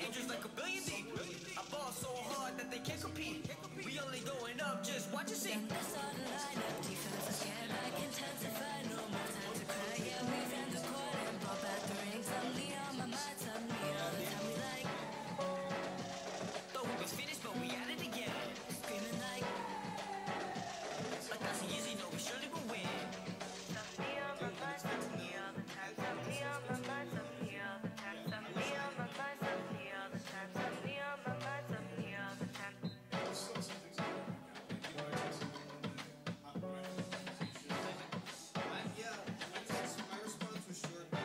angels like a billion deep. I ball so hard that they can't compete. We only going up, just watch and see. I saw the lineup, defense is scared, I can intensify. No more time to cry, yeah, we ran the court and brought back the rings. Suddenly on my mind, suddenly all the time we like. Thought we was finished, but we at it again. Screaming like 1,000 years, you know we surely will win. Suddenly on my mind, suddenly all the time. Suddenly on my mind, suddenly all the time. Suddenly on my mind, suddenly all the time. Suddenly on my mind, suddenly all the time. My response was short, but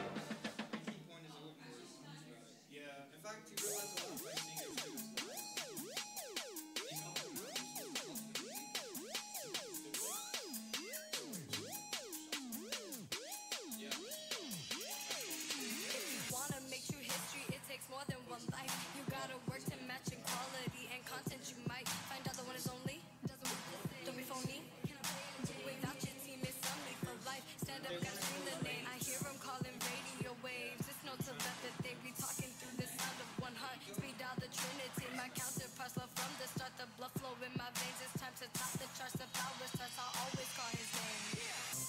the key point is a little more response about it. Yeah, in fact, you realize a lot of my singers do is takes more than one life. You gotta work to match in quality and content. You might find out the one is only. Don't be phony. Without your team, it's only for life. Stand up, gotta scream the name. I hear them calling radio waves. It's no telepathy. We talking through the sound of one heart. Speed out the trinity. My counterparts love from the start. The blood flow in my veins. It's time to top the charts. The power starts. I'll always call his name.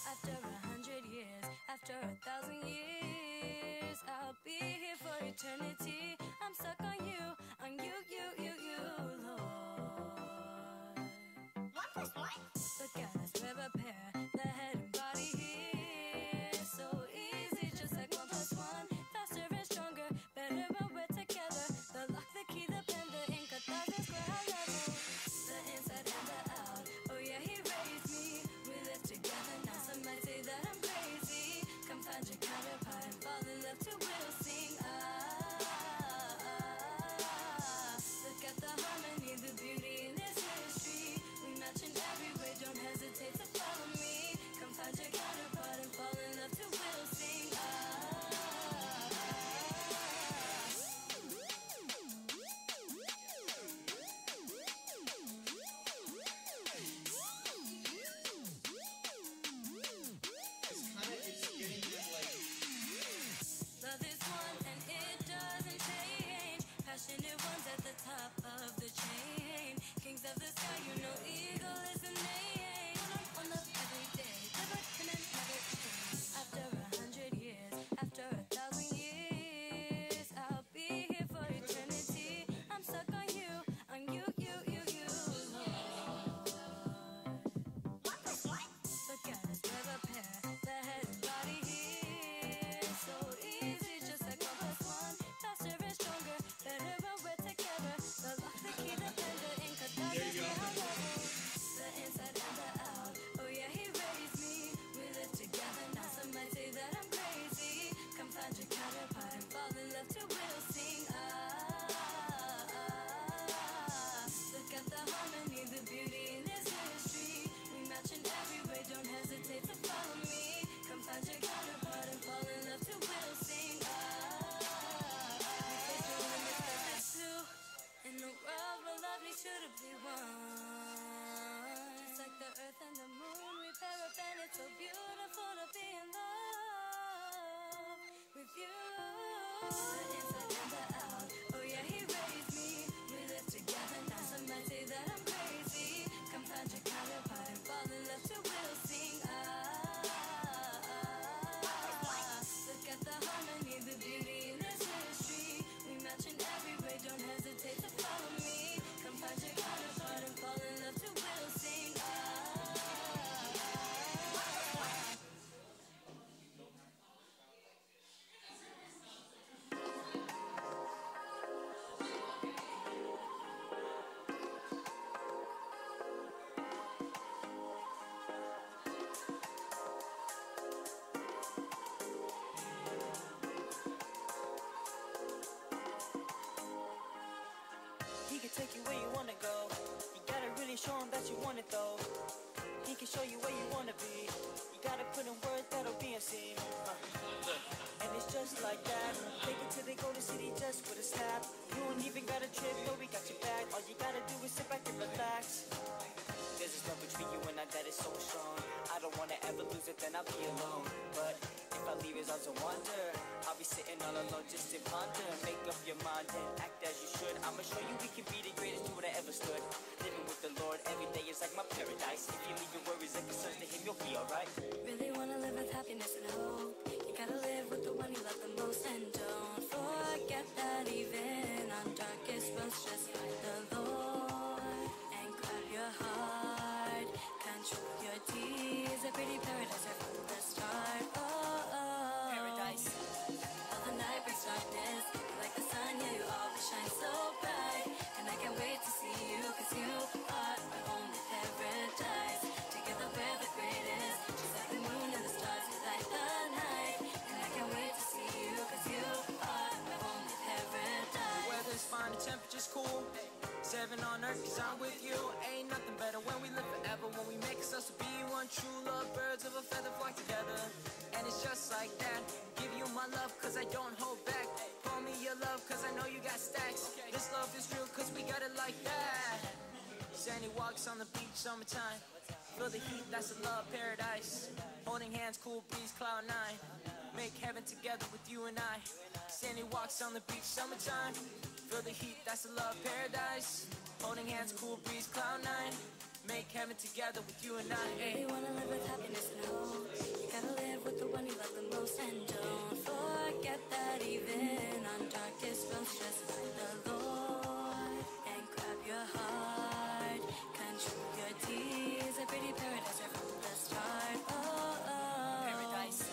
After 100 years, after 1,000 years, I'll be here for eternity. I'm stuck on you, Lord. Look at us, we're a pair, the head and body here. So easy, just like 1 + 1. Faster and stronger, better when we're together. The lock, the key, the pen, the ink, 1,000 square high level. The inside and the out, oh yeah, he raised me. We live together now, some might say that I'm crazy. Come find your counterpart and fall in love too, we'll sing. Look at the harmony, the beauty in this history. We match in every way, don't hesitate to follow me. Come find your counterpart and fall in love too, we'll sing. Love is one and it doesn't change. Passionate ones at the top of the chain. Kings of the sky, you know eagle is the name. On love every day, never can and never change. After 100 years, after 1,000 years, I'll be here for eternity. I'm stuck on you, Lord. Look at us, we're a pair, the head and body here. So easy, just like 1 + 1. Faster and stronger, better when we're together. The lock, the key, the pen, the ink, 1,000 square high level. The inside and the out, oh yeah, he raised me. We live together now, some might say that I'm crazy. Come find your counterpart and fall in love too, we'll sing. Look at the harmony, the beauty in this history. We match in every way, don't hesitate to follow me. Come find your counterpart and fall in love too, we'll sing. In the world where love needs you to be one. It's like the earth and the moon, we pair up and it's so beautiful to be in love with you. The inside and the out, oh yeah, he raised me. We live together now, some might say that I'm crazy. Come find your counterpart and fall in love too, we'll sing. Look at the harmony, the beauty in this history. We match in every way, don't hesitate to follow me. Come find your counterpart and fall in love too, we'll sing. He can take you where you wanna go. You gotta really show him that you want it though. He can show you where you wanna be. You gotta put in words that'll be unseen. Look, and it's just like that. Take it to the golden city just with a snap. You don't even gotta trip, no, we got your back. All you gotta do is sit back and relax. There's this love between you and I that is so strong. I don't wanna ever lose it, then I'll be alone. But if I leave his arms, I wonder I'll be sitting all alone just to ponder. Make up your mind and act as you should. I'ma show you we can be the greatest duo that ever stood. Living with the Lord every day is like my paradise. If you leave your worries and concerns to him, you'll be alright. Really wanna live with happiness and hope. You gotta live with the one you love the most. And don't forget that even on darkest roads, just find the Lord and grab your heart. Control your deeds. A pretty paradise right from the start. Oh, oh. Paradise. All the night brings darkness. You're like the sun, yeah, you always shine so bright. And I can't wait to see you, cause you are my only paradise. Together we're the greatest. Just like the moon and the stars, you light the night. And I can't wait to see you, cause you are my only paradise. Weather's fine, the temperature's cool. 7 on earth, cause I'm with you. Ain't nothing better when we live forever. When we make ourselves to be one true love. Birds of a feather flock together. And it's just like that. Give you my love, cause I don't hold back. Call me your love, cause I know you got stacks. This love is real, cause we got it like that. Sandy walks on the beach, summertime. Feel the heat, that's a love paradise. Holding hands, cool breeze, cloud 9. Make heaven together with you and I. Sandy walks on the beach, summertime. Feel the heat, that's a love paradise. Holding hands, cool breeze, cloud 9. Make heaven together with you and I. Hey. You wanna live with happiness and hope. You gotta live with the one you love the most. And don't forget that even on darkest roads, just find the Lord and grab your heart. Control your deeds. A pretty paradise right from the start. Oh, oh. Paradise.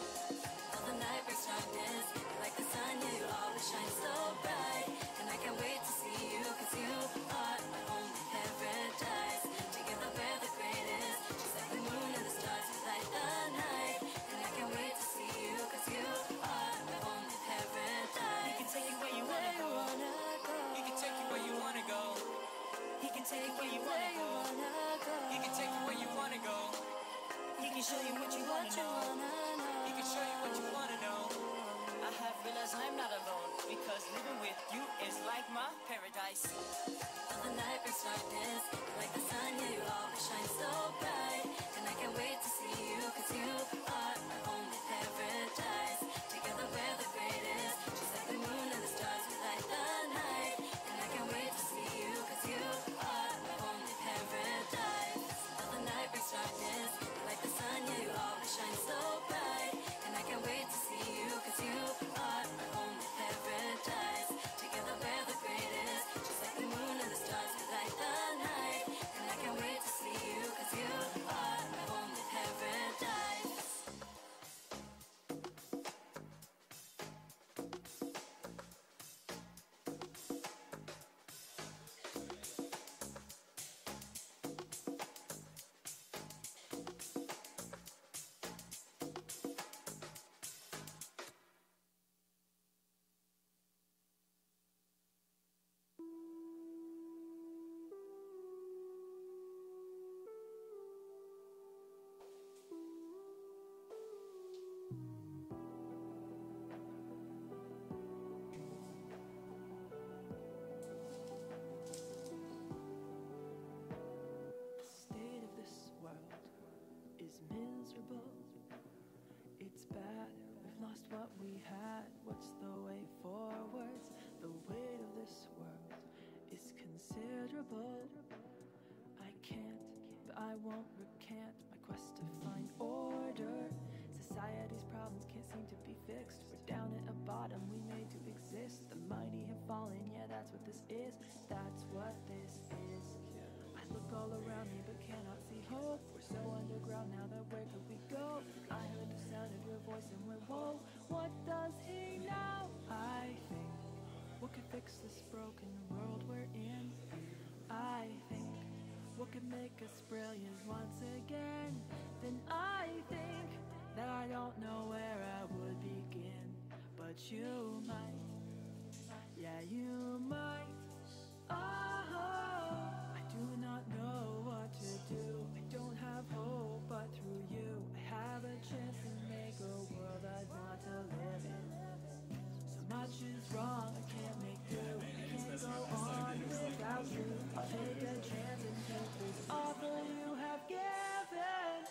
All the night brings darkness. You're like the sun, yeah, you always shine so bright. And I can't wait to see you, cause you are my only paradise. Together we're the greatest. Just like the moon and the stars, you light the night. And I can't wait to see you, cause you are my only paradise. He can take you where you wanna go. He can take you where you wanna go. He can take you where you wanna go. He can take you where you wanna go. He can show you what you wanna know. He can show you what you wanna know. I have realized I'm not alone, because living with you is like my paradise. All the night brings darkness. You're like the sun, yeah, you always shine so bright. And I can't wait to see you, cause you are my only paradise. Together we're the greatest. Just like the moon and the stars, we light the night. And I can't wait to see you, cause you are my only paradise. All the night brings darkness. You're like the sun, yeah, you always shine so bright. And I can't wait to see you, cause you are my only paradise. Together we're the greatest. Just like the moon and the stars, we light the night. And I can't wait to see you, cause you are my only paradise. State of this world is miserable. It's bad, we've lost what we had. What's the way forward? The weight of this world is considerable. I can't, but I won't recant my quest to find order. Society's problems can't seem to be fixed. We're down at a bottom, we made to exist. The mighty have fallen, yeah, that's what this is. That's what this is. I look all around me but cannot see hope. We're so underground now that where could we go? I heard the sound of your voice and went, whoa, what does he know? I think, what could fix this broken world we're in? I think, what could make us brilliant once again? Then I think that I don't know where I would begin, but you might, yeah, you might. Oh, I do not know what to do. I don't have hope, but through you I have a chance to make a world I'd want to live in. So much is wrong, I can't make do. I can't go on without you. I'll take a chance and take this offer you have given.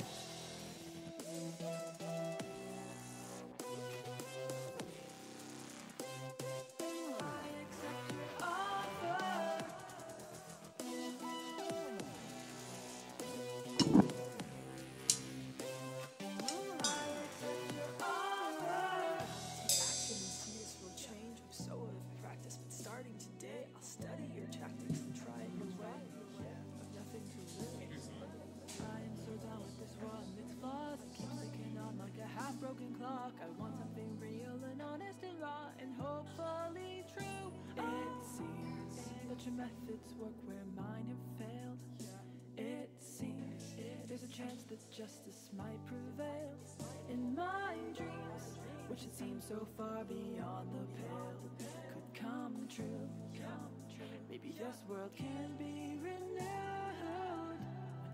Let your methods work where mine have failed. It seems there's a chance that justice might prevail. In my dreams, which had seemed so far beyond the pale, could come true. Maybe this world can be renewed. When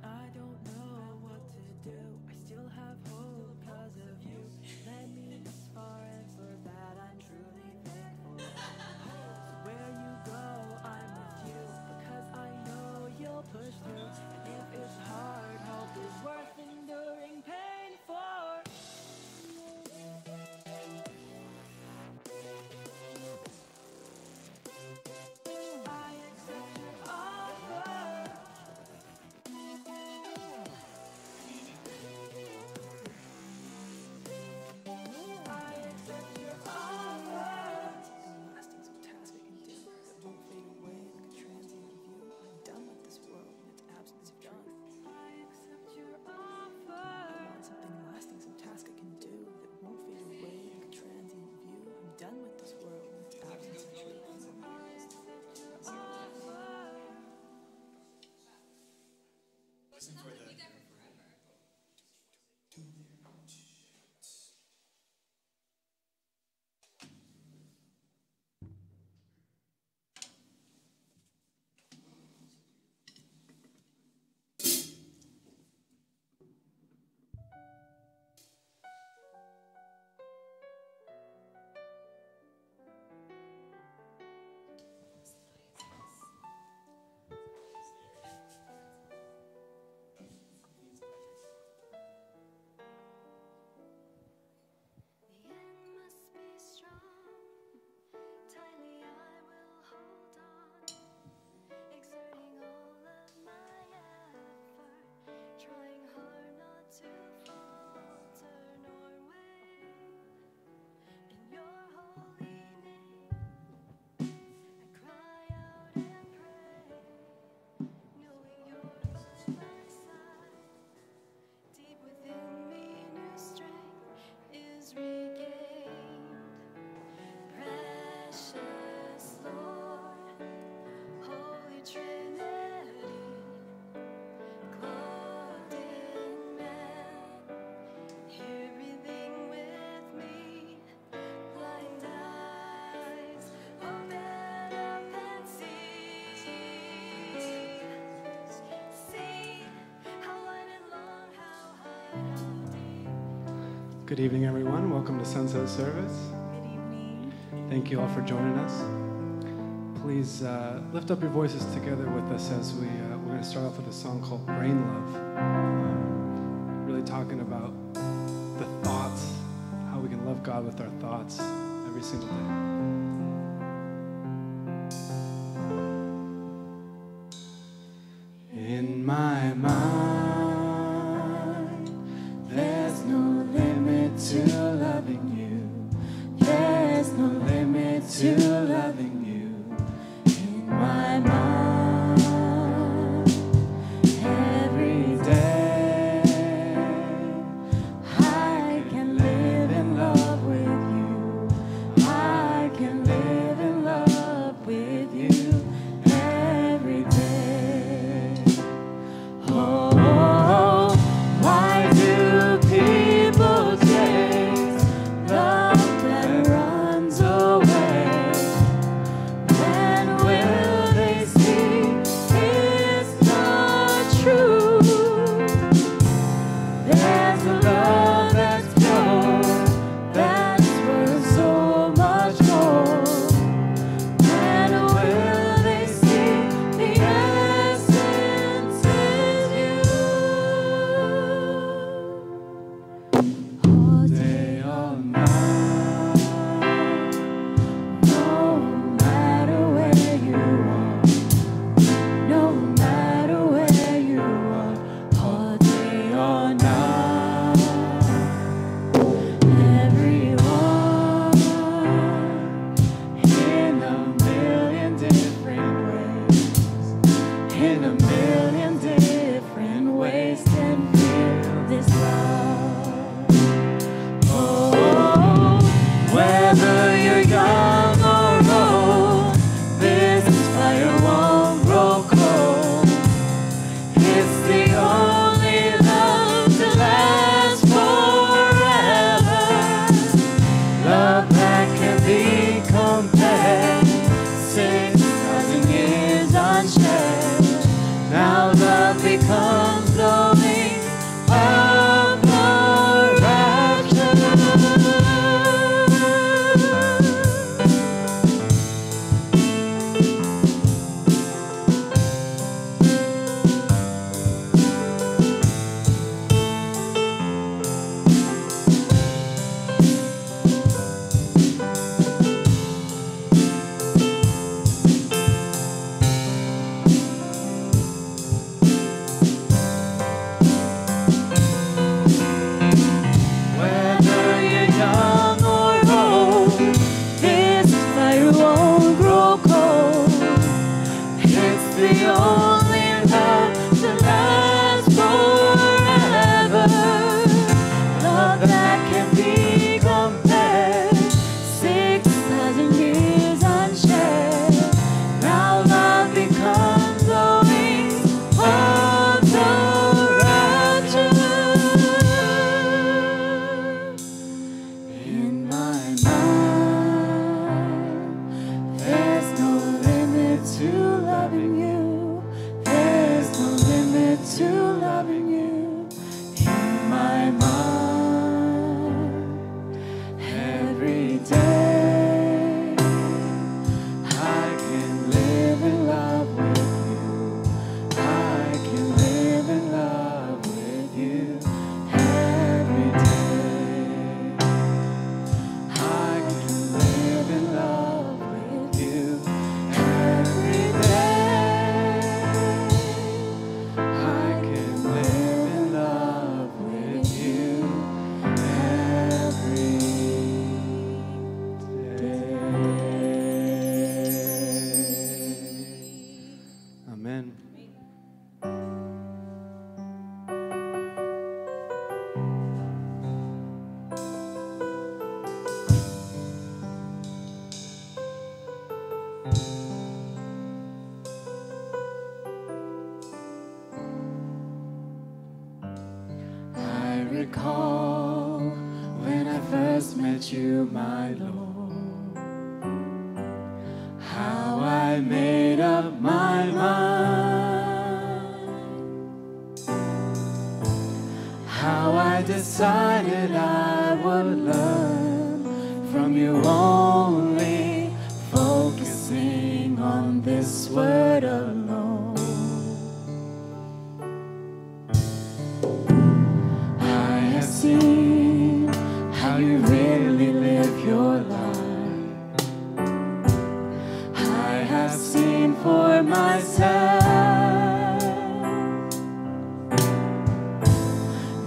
I don't know what to do, I still have hope because of you. Led me this far, and for that I'm truly thankful. So where you go, I'm with you, because I know you'll push through. And if it's hard, hope is worth enduring pain for. I accept your offer. I accept your offer. Lasting some task I can do that won't fade away like a transient view. I'm done with this world and its absence of truth. I accept your offer. I want something lasting, some task I can do that won't fade away like a transient view. I'm done with this world and its absence of truth. I accept your offer. Listen for that. The end must be strong. Tightly I will hold on, exerting all of my effort, trying hard not to falter nor waver. In your holy name, I cry out and pray, knowing you're by my side. Deep within me, new strength is regained. Precious Lord, Holy Trinity, clothed in man, here breathing with me. Blind eyes, open up and see. See how wide and long, how high, how deep. Good evening, everyone. Welcome to Sunset Service. Good evening. Thank you all for joining us. Please lift up your voices together with us as we're going to start off with a song called Brain Love. Really talking about the thoughts, how we can love God with our thoughts every single day. In my mind, there's no limit to loving you. There's no limit to loving you. In my mind, every day, I can live in love with you. I can live in love with you every day. Oh, why do people chase love that runs away? When will they see it's not true? There's a love that's pure, that's worth so much more. When will they see the essence is you? All day, all night, no matter where you are, no matter where you are, all day, all night, everyone, in a million different ways, in a million different ways, can feel this love. Oh, whether you're young or old, this is fire. recall when I first met you, my Lord, how I made up my mind, how I decided I would learn from you only, focusing on this word alone. I have seen how you really live your life. I have seen for myself.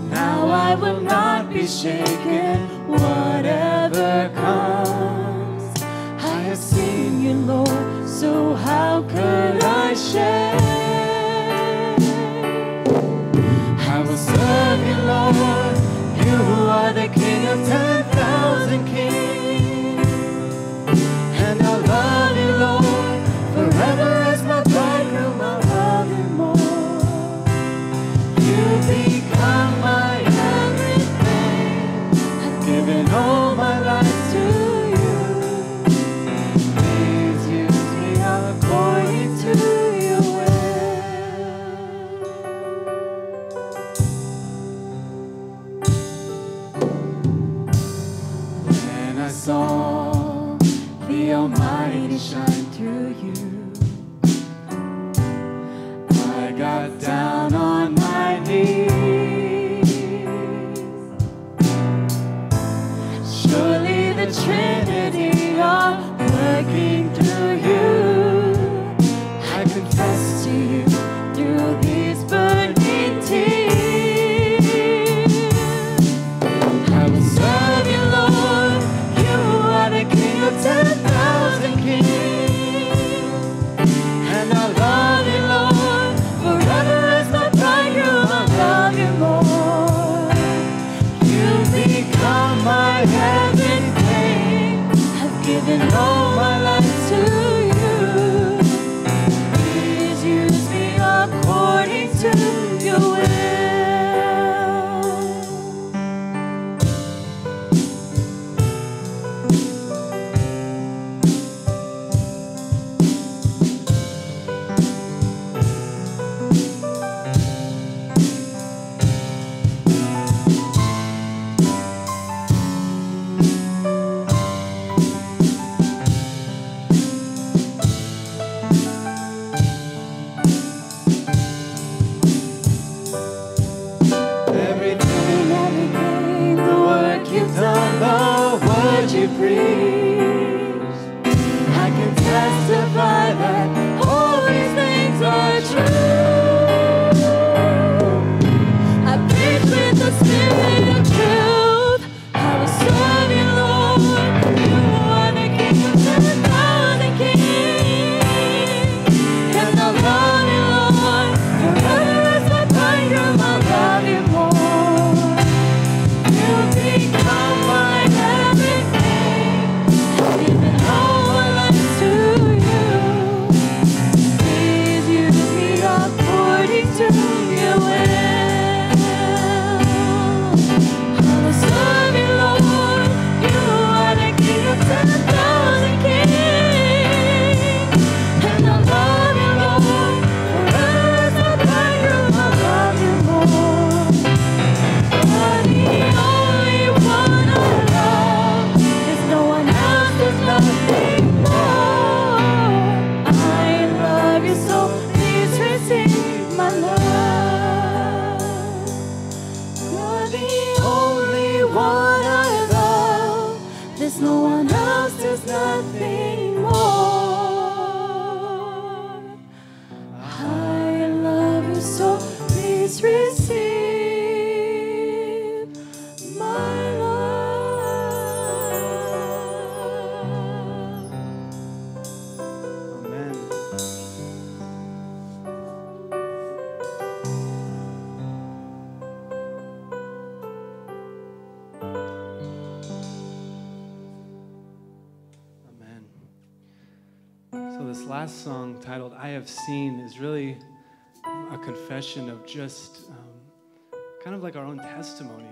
Now I will not be shaken, whatever comes. I have seen you, Lord, so how could I share? I will serve you, Lord. You are the King of 10,000 kings. And I'll love you, Lord, forever as my bridegroom. I'll love you more. You become my everything. I've given all my life to you. Please use me according to your will. When I saw the Almighty shine through you, I got down on my knees. Surely the Trinity are working through you. I confess to you through these burning tears. I will serve you, Lord. You are the King of 10,000 kings. And I love you, Lord, forever as my bridegroom. I love you more. You become my everything. I've given all my life to you. Please use me according to your will. Everything, the work you've done, the word you preach, I can testify that all these things are true. I preach with the Spirit of truth. I will serve you, Lord. You are the King of 10,000 kings. And I love you, Lord, forever as my bridegroom. I love you more. You become my everything. I've given all my life to you. Please use me according to your will. I will serve you, Lord. You are the King of 10,000 kings. And I love you, Lord, forever as my bridegroom. I love you more. You're the only one I love. There's no one else, there's nothing more. I love you so, please receive my love. You're the only one I love. There's no one else, there's nothing more. I love you so, please receive my love. Amen. Amen. So this last song titled I Have Seen is really a confession of just kind of like our own testimony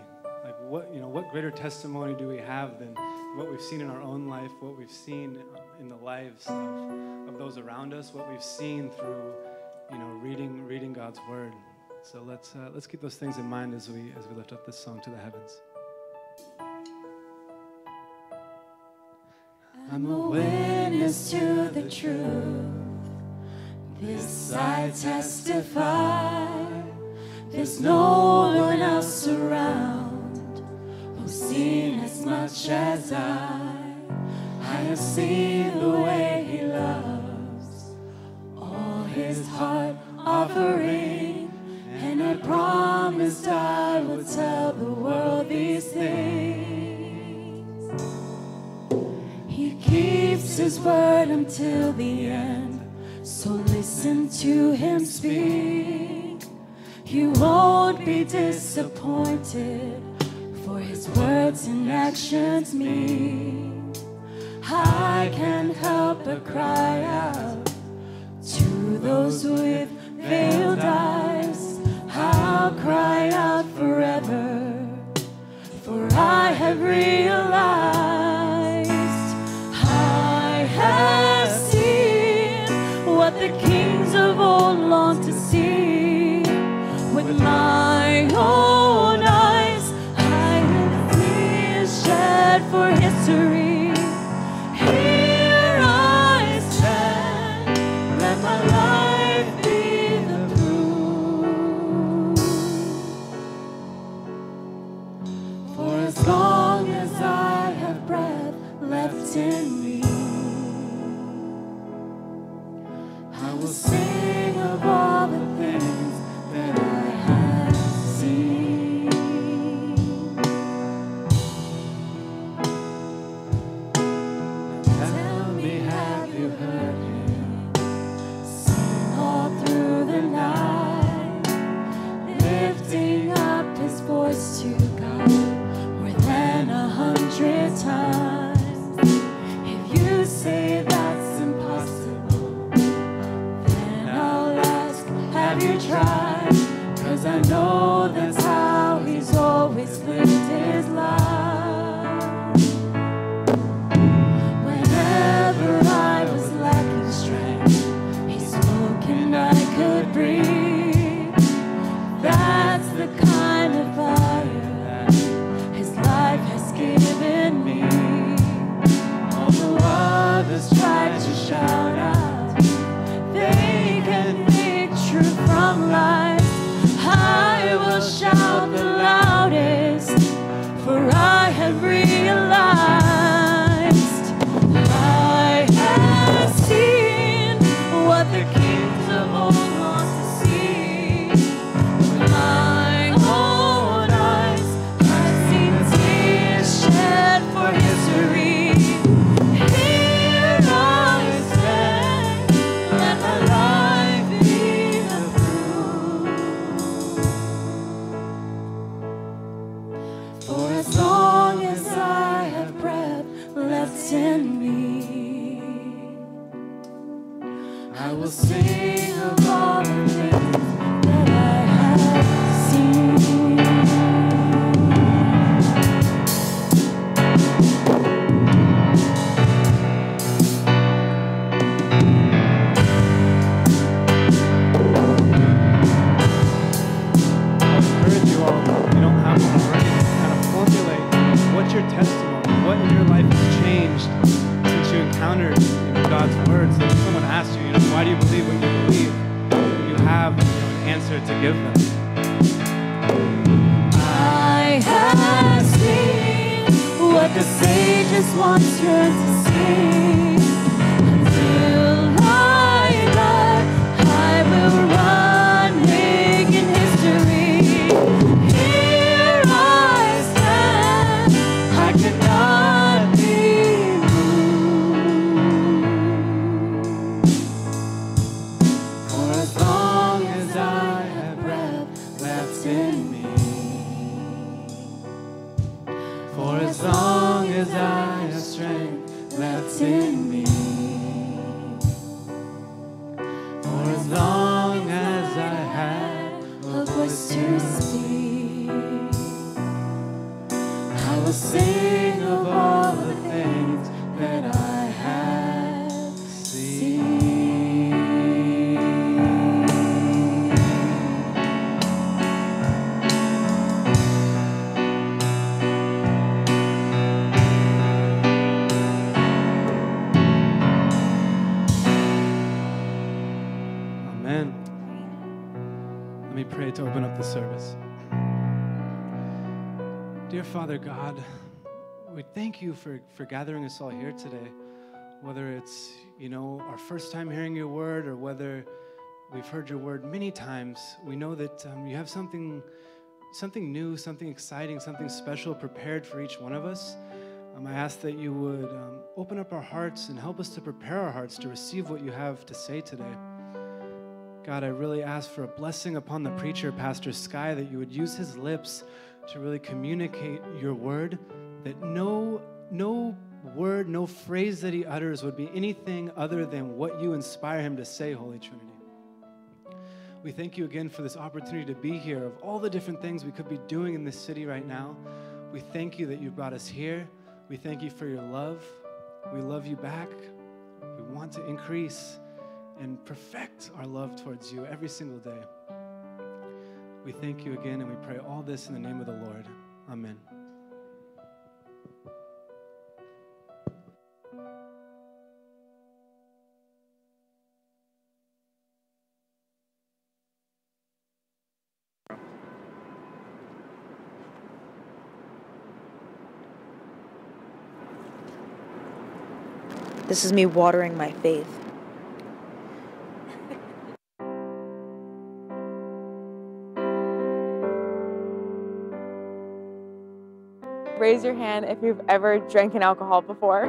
what greater testimony do we have than what we've seen in our own life, what we've seen in the lives of those around us, what we've seen through, reading God's word. So let's keep those things in mind as we lift up this song to the heavens. I'm a witness to the truth. This I testify. There's no one else around who's seen as much as I have seen the way he loves, all his heart offering, and I promised I would tell the world these things. He keeps his word until the end, so listen to him speak. You won't be disappointed, for his words and actions mean. I can't help but cry out to those with veiled eyes. I'll cry out forever, for I have realized I have seen what the kings of old longed to see. With my own eyes, I have tears shed for history. Here I stand, let my life be the proof. For as long as I have breath left in me, I will sing of all the things that I have seen. Tell me, have you heard him sing all through the night, lifting up his voice to God more than 100 times? If you say that's impossible, then I'll ask, have you tried? 'Cause I know that's how he's always lived his life. Whenever I was lacking strength, he spoke and I could breathe. That's the kind of fire that his life has given me. Although others try to shout out, they can make truth from lies. I will shout the loudest, for I have realized I have seen what the kings of old long to see. With my own eyes, I've seen tears shed for history. Here I stand, let my life be the proof. For as long as I have breath left in me, I will sing of all the things that I have seen. I encourage you all, if you don't have one already, to kind of formulate what's your testimony, what in your life has changed since you encountered God's words. So if someone asks you, why do you believe what you believe? You have an answer to give them. I have seen what the sages once yearned to see. Until I die, I will run, making history. Here I stand, I cannot be moved. For as long as I have breath left in me, for as long as I have strength left in me, for as long as I have a voice to speak, pray to open up the service. Dear Father God, we thank you for gathering us all here today. Whether it's, our first time hearing your word or whether we've heard your word many times, we know that you have something new, something exciting, something special prepared for each one of us. I ask that you would open up our hearts and help us to prepare our hearts to receive what you have to say today. God, I really ask for a blessing upon the preacher, Pastor Sky, that you would use his lips to really communicate your word, that no word, no phrase that he utters would be anything other than what you inspire him to say, Holy Trinity. We thank you again for this opportunity to be here. Of all the different things we could be doing in this city right now, we thank you that you brought us here. We thank you for your love. We love you back. We want to increase and perfect our love towards you every single day. We thank you again, and we pray all this in the name of the Lord. Amen. This is me watering my faith. Raise your hand if you've ever drank an alcohol before.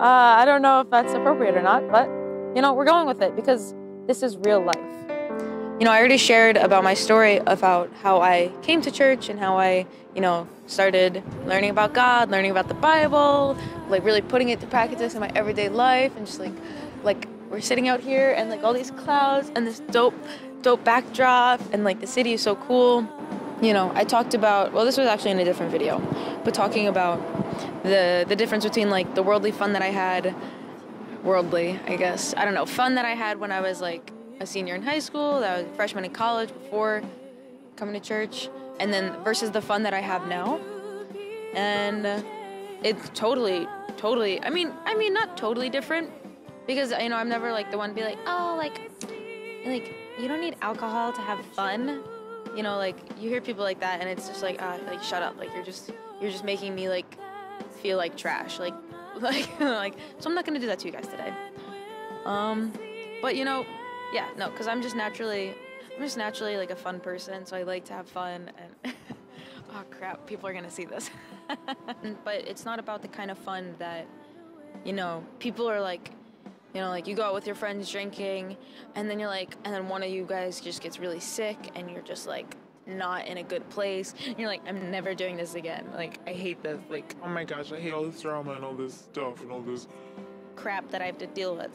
I don't know if that's appropriate or not, but we're going with it because this is real life. I already shared about my story about how I came to church and how I, started learning about God, learning about the Bible, like really putting it to practice in my everyday life, and just like we're sitting out here and like all these clouds and this dope backdrop, and like the city is so cool. I talked about, well, this was actually in a different video, but talking about the difference between like the worldly fun that I had, fun that I had when I was like a senior in high school, that I was a freshman in college before coming to church, and then versus the fun that I have now. And it's totally, I mean, not totally different, because, I'm never like the one to be like, oh, like, you don't need alcohol to have fun. Like, you hear people like that, and it's just like, shut up. Like, you're just making me, like, feel like trash. Like, so I'm not going to do that to you guys today. But, yeah, no, because I'm just naturally, like, a fun person, so I like to have fun, and, oh, crap, people are going to see this. But it's not about the kind of fun that, people are like, like you go out with your friends drinking, and then and then one of you guys just gets really sick, and you're just like not in a good place. And you're like, I'm never doing this again. Like, I hate this. Like, oh my gosh, I hate all this drama and all this stuff and all this crap that I have to deal with.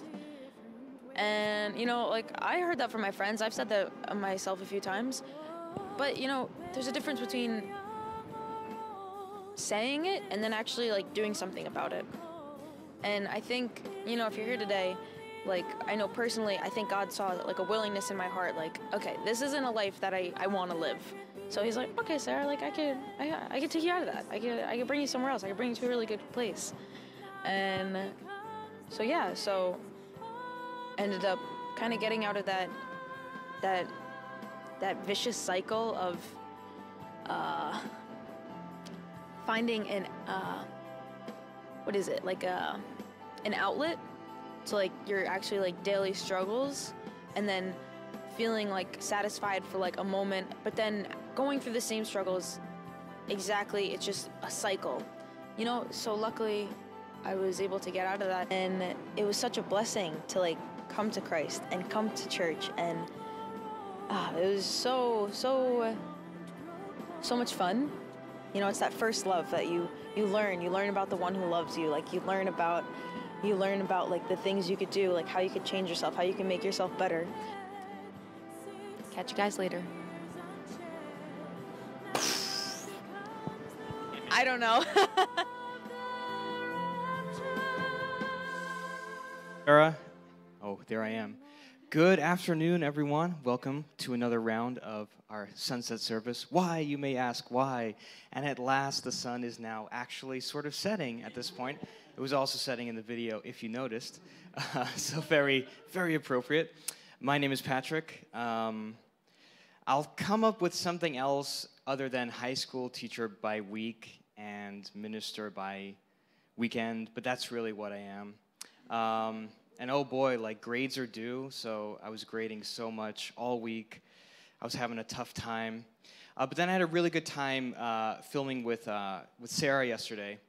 And, like, I heard that from my friends. I've said that myself a few times. But, there's a difference between saying it and then actually, like, doing something about it. And I think, if you're here today, like, I know personally, I think God saw, like, a willingness in my heart, like, okay, this isn't a life that I want to live. So he's like, okay, Sarah, like, I could take you out of that. I could bring you somewhere else. I could bring you to a really good place. And so, yeah, ended up kind of getting out of that vicious cycle of finding an an outlet to like your actually like daily struggles, and then feeling like satisfied for like a moment, but then going through the same struggles exactly. It's just a cycle, so luckily I was able to get out of that, and it was such a blessing to like come to Christ and come to church, and it was so much fun. It's that first love that you learn about the one who loves you. Like, you learn about like the things you could do, like how you could change yourself, how you can make yourself better. Catch you guys later. I don't know. Sarah, oh, there I am. Good afternoon, everyone. Welcome to another round of our sunset service. Why, you may ask, why? And at last, the sun is now actually sort of setting at this point. It was also setting in the video, if you noticed. So very, very appropriate. My name is Patrick. I'll come up with something else other than high school teacher by week and minister by weekend, but that's really what I am. And oh boy, like grades are due, so I was grading so much all week. I was having a tough time. But then I had a really good time filming with Sarah yesterday.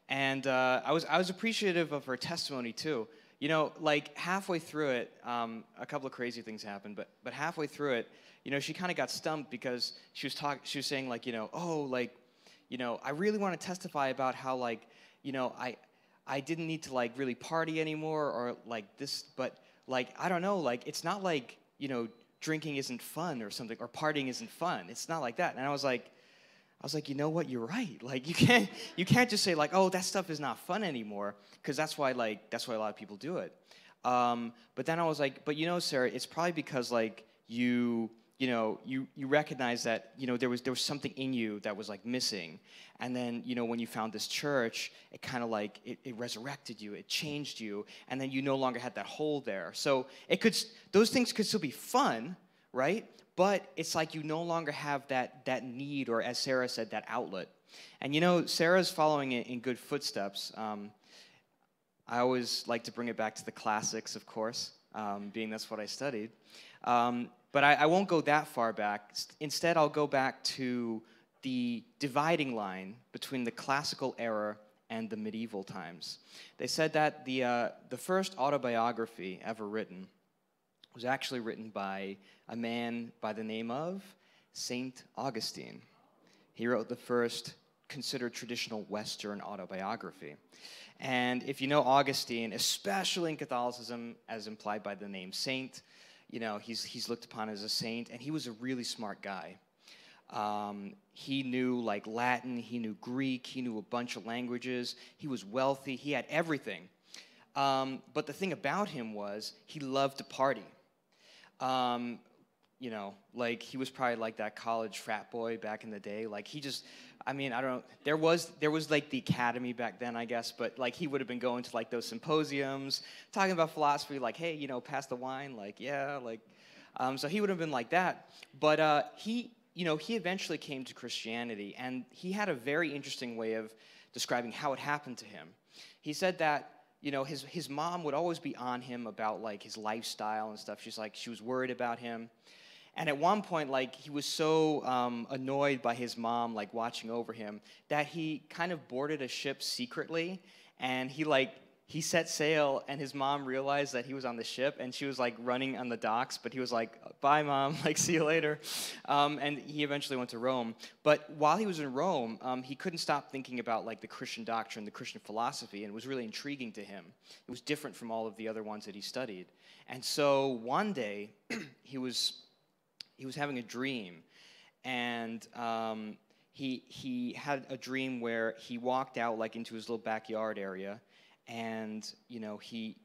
And I was appreciative of her testimony too. You know, like halfway through it, a couple of crazy things happened, but halfway through it, you know, she kind of got stumped because she was saying like, you know, oh, like, you know, I really want to testify about how like, you know, I didn't need to like really party anymore or like this, but like, I don't know, like, it's not like, you know, drinking isn't fun or something, or partying isn't fun. It's not like that. And I was like, you know what, you're right. Like, you can't just say like, oh, that stuff is not fun anymore, because that's why a lot of people do it. But then I was like, but you know, Sarah, it's probably because like you recognize that, you know, there was something in you that was like missing. And then, you know, when you found this church, it kind of like, it resurrected you, it changed you, and then you no longer had that hole there. So those things could still be fun, right? But it's like you no longer have that need, or as Sarah said, that outlet. And you know, Sarah's following in good footsteps. I always like to bring it back to the classics, of course, being that's what I studied. But I won't go that far back. Instead, I'll go back to the dividing line between the classical era and the medieval times. They said that the first autobiography ever written was actually written by a man by the name of St. Augustine. He wrote the first considered traditional Western autobiography. And if you know Augustine, especially in Catholicism, as implied by the name saint, you know, he's looked upon as a saint, and he was a really smart guy. He knew like Latin, he knew Greek, he knew a bunch of languages, he was wealthy, he had everything. But the thing about him was he loved to party. You know, like he was probably like that college frat boy back in the day. Like he just, I mean, I don't know. There was like the academy back then, I guess, but like he would have been going to like those symposiums, talking about philosophy, like, hey, you know, pass the wine, like, yeah, like, so he would have been like that. But he eventually came to Christianity, and he had a very interesting way of describing how it happened to him. He said that, you know, his mom would always be on him about like his lifestyle and stuff. She was worried about him. And at one point, like, he was so annoyed by his mom, like, watching over him, that he kind of boarded a ship secretly, and he set sail, and his mom realized that he was on the ship, and she was, like, running on the docks, but he was like, bye, Mom, like, see you later. And he eventually went to Rome. But while he was in Rome, he couldn't stop thinking about, like, the Christian doctrine, the Christian philosophy, and it was really intriguing to him. It was different from all of the other ones that he studied. And so one day, he was having a dream, and he had a dream where he walked out like into his little backyard area, and you know he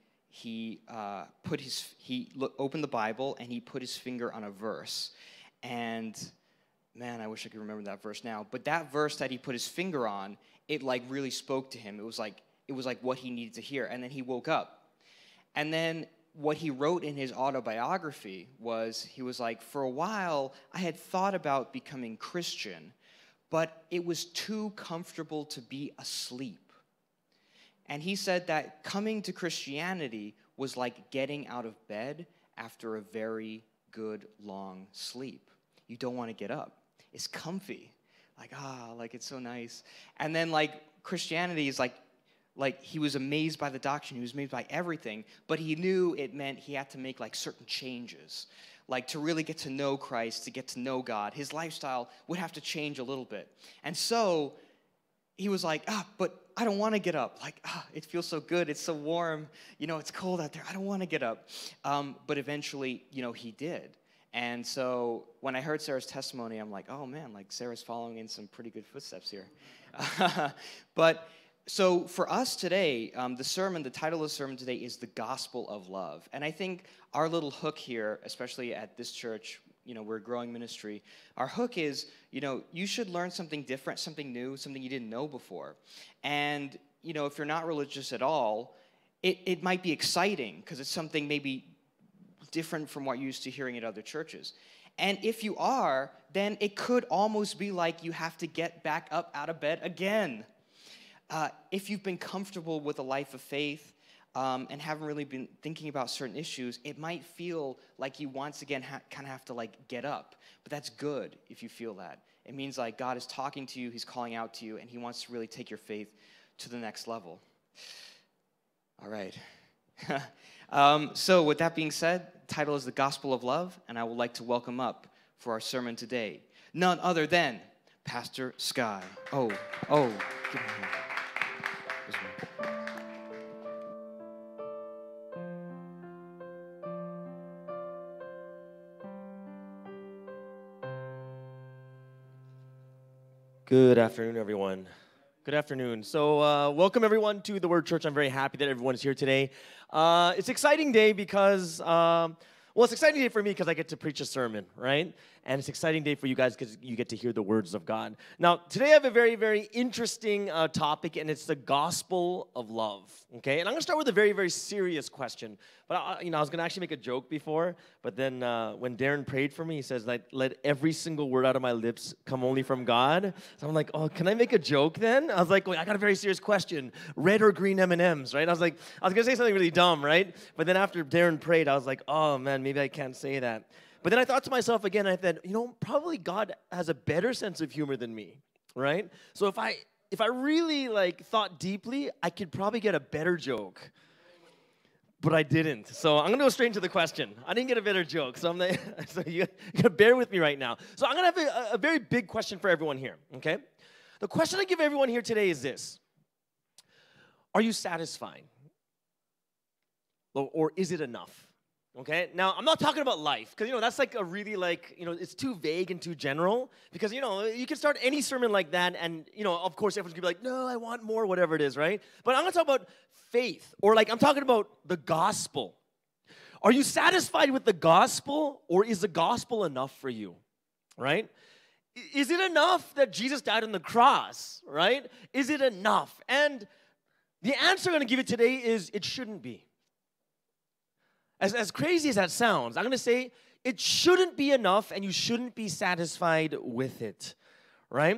opened the Bible and he put his finger on a verse, and man, I wish I could remember that verse now. But that verse that he put his finger on, it like really spoke to him. It was like what he needed to hear, and then he woke up, and then what he wrote in his autobiography was, he was like, for a while, I had thought about becoming Christian, but it was too comfortable to be asleep. And he said that coming to Christianity was like getting out of bed after a very good long sleep. You don't want to get up. It's comfy. Like it's so nice. And then like Christianity is like he was amazed by the doctrine, he was amazed by everything, but he knew it meant he had to make like certain changes. Like to really get to know Christ, to get to know God, his lifestyle would have to change a little bit. And so he was like, but I don't want to get up. Like, it feels so good, it's so warm, you know, it's cold out there, I don't want to get up. But eventually, you know, he did. And so when I heard Sarah's testimony, I'm like, oh man, like Sarah's following in some pretty good footsteps here. But So for us today, the title of the sermon today is The Gospel of Love. And I think our little hook here, especially at this church, we're a growing ministry, our hook is, you should learn something different, something new, something you didn't know before. And, if you're not religious at all, it might be exciting because it's something maybe different from what you're used to hearing at other churches. And if you are, then it could almost be like you have to get back up out of bed again. If you've been comfortable with a life of faith and haven't really been thinking about certain issues, it might feel like you once again kind of have to get up. But that's good if you feel that. It means like God is talking to you, he's calling out to you, and he wants to really take your faith to the next level. All right. So with that being said, the title is The Gospel of Love, and I would like to welcome up for our sermon today, none other than Pastor Sky. Oh, give him a hand. Good afternoon, everyone. Good afternoon. So welcome, everyone, to the Word Church. I'm very happy that everyone's here today. It's an exciting day because, it's an exciting day for me because I get to preach a sermon, right? And it's an exciting day for you guys because you get to hear the words of God. Now, today I have a very, very interesting topic, and it's the gospel of love, okay? And I'm going to start with a very, very serious question. But, I was going to actually make a joke before, but then when Darren prayed for me, he says, let every single word out of my lips come only from God. So I'm like, oh, can I make a joke then? I was like, I got a very serious question. Red or green M&Ms, right? I was going to say something really dumb, right? But then after Darren prayed, I was like, oh, man, maybe I can't say that. But then I thought to myself again, I thought, probably God has a better sense of humor than me, right? So if I really thought deeply, I could probably get a better joke. But I didn't. So I'm going to go straight into the question. I didn't get a better joke, so so you got to bear with me right now. So I'm going to have a very big question for everyone here, okay? The question I give everyone here today is this. Are you satisfied? Or is it enough? Okay, now I'm not talking about life, because, that's a really it's too vague and too general, because, you can start any sermon like that, and, of course, everyone's going to be like, no, I want more, whatever it is, right? But I'm going to talk about faith, or I'm talking about the gospel. Are you satisfied with the gospel, or is the gospel enough for you, right? Is it enough that Jesus died on the cross, right? Is it enough? And the answer I'm going to give you today is it shouldn't be. As crazy as that sounds, I'm going to say it shouldn't be enough and you shouldn't be satisfied with it, right?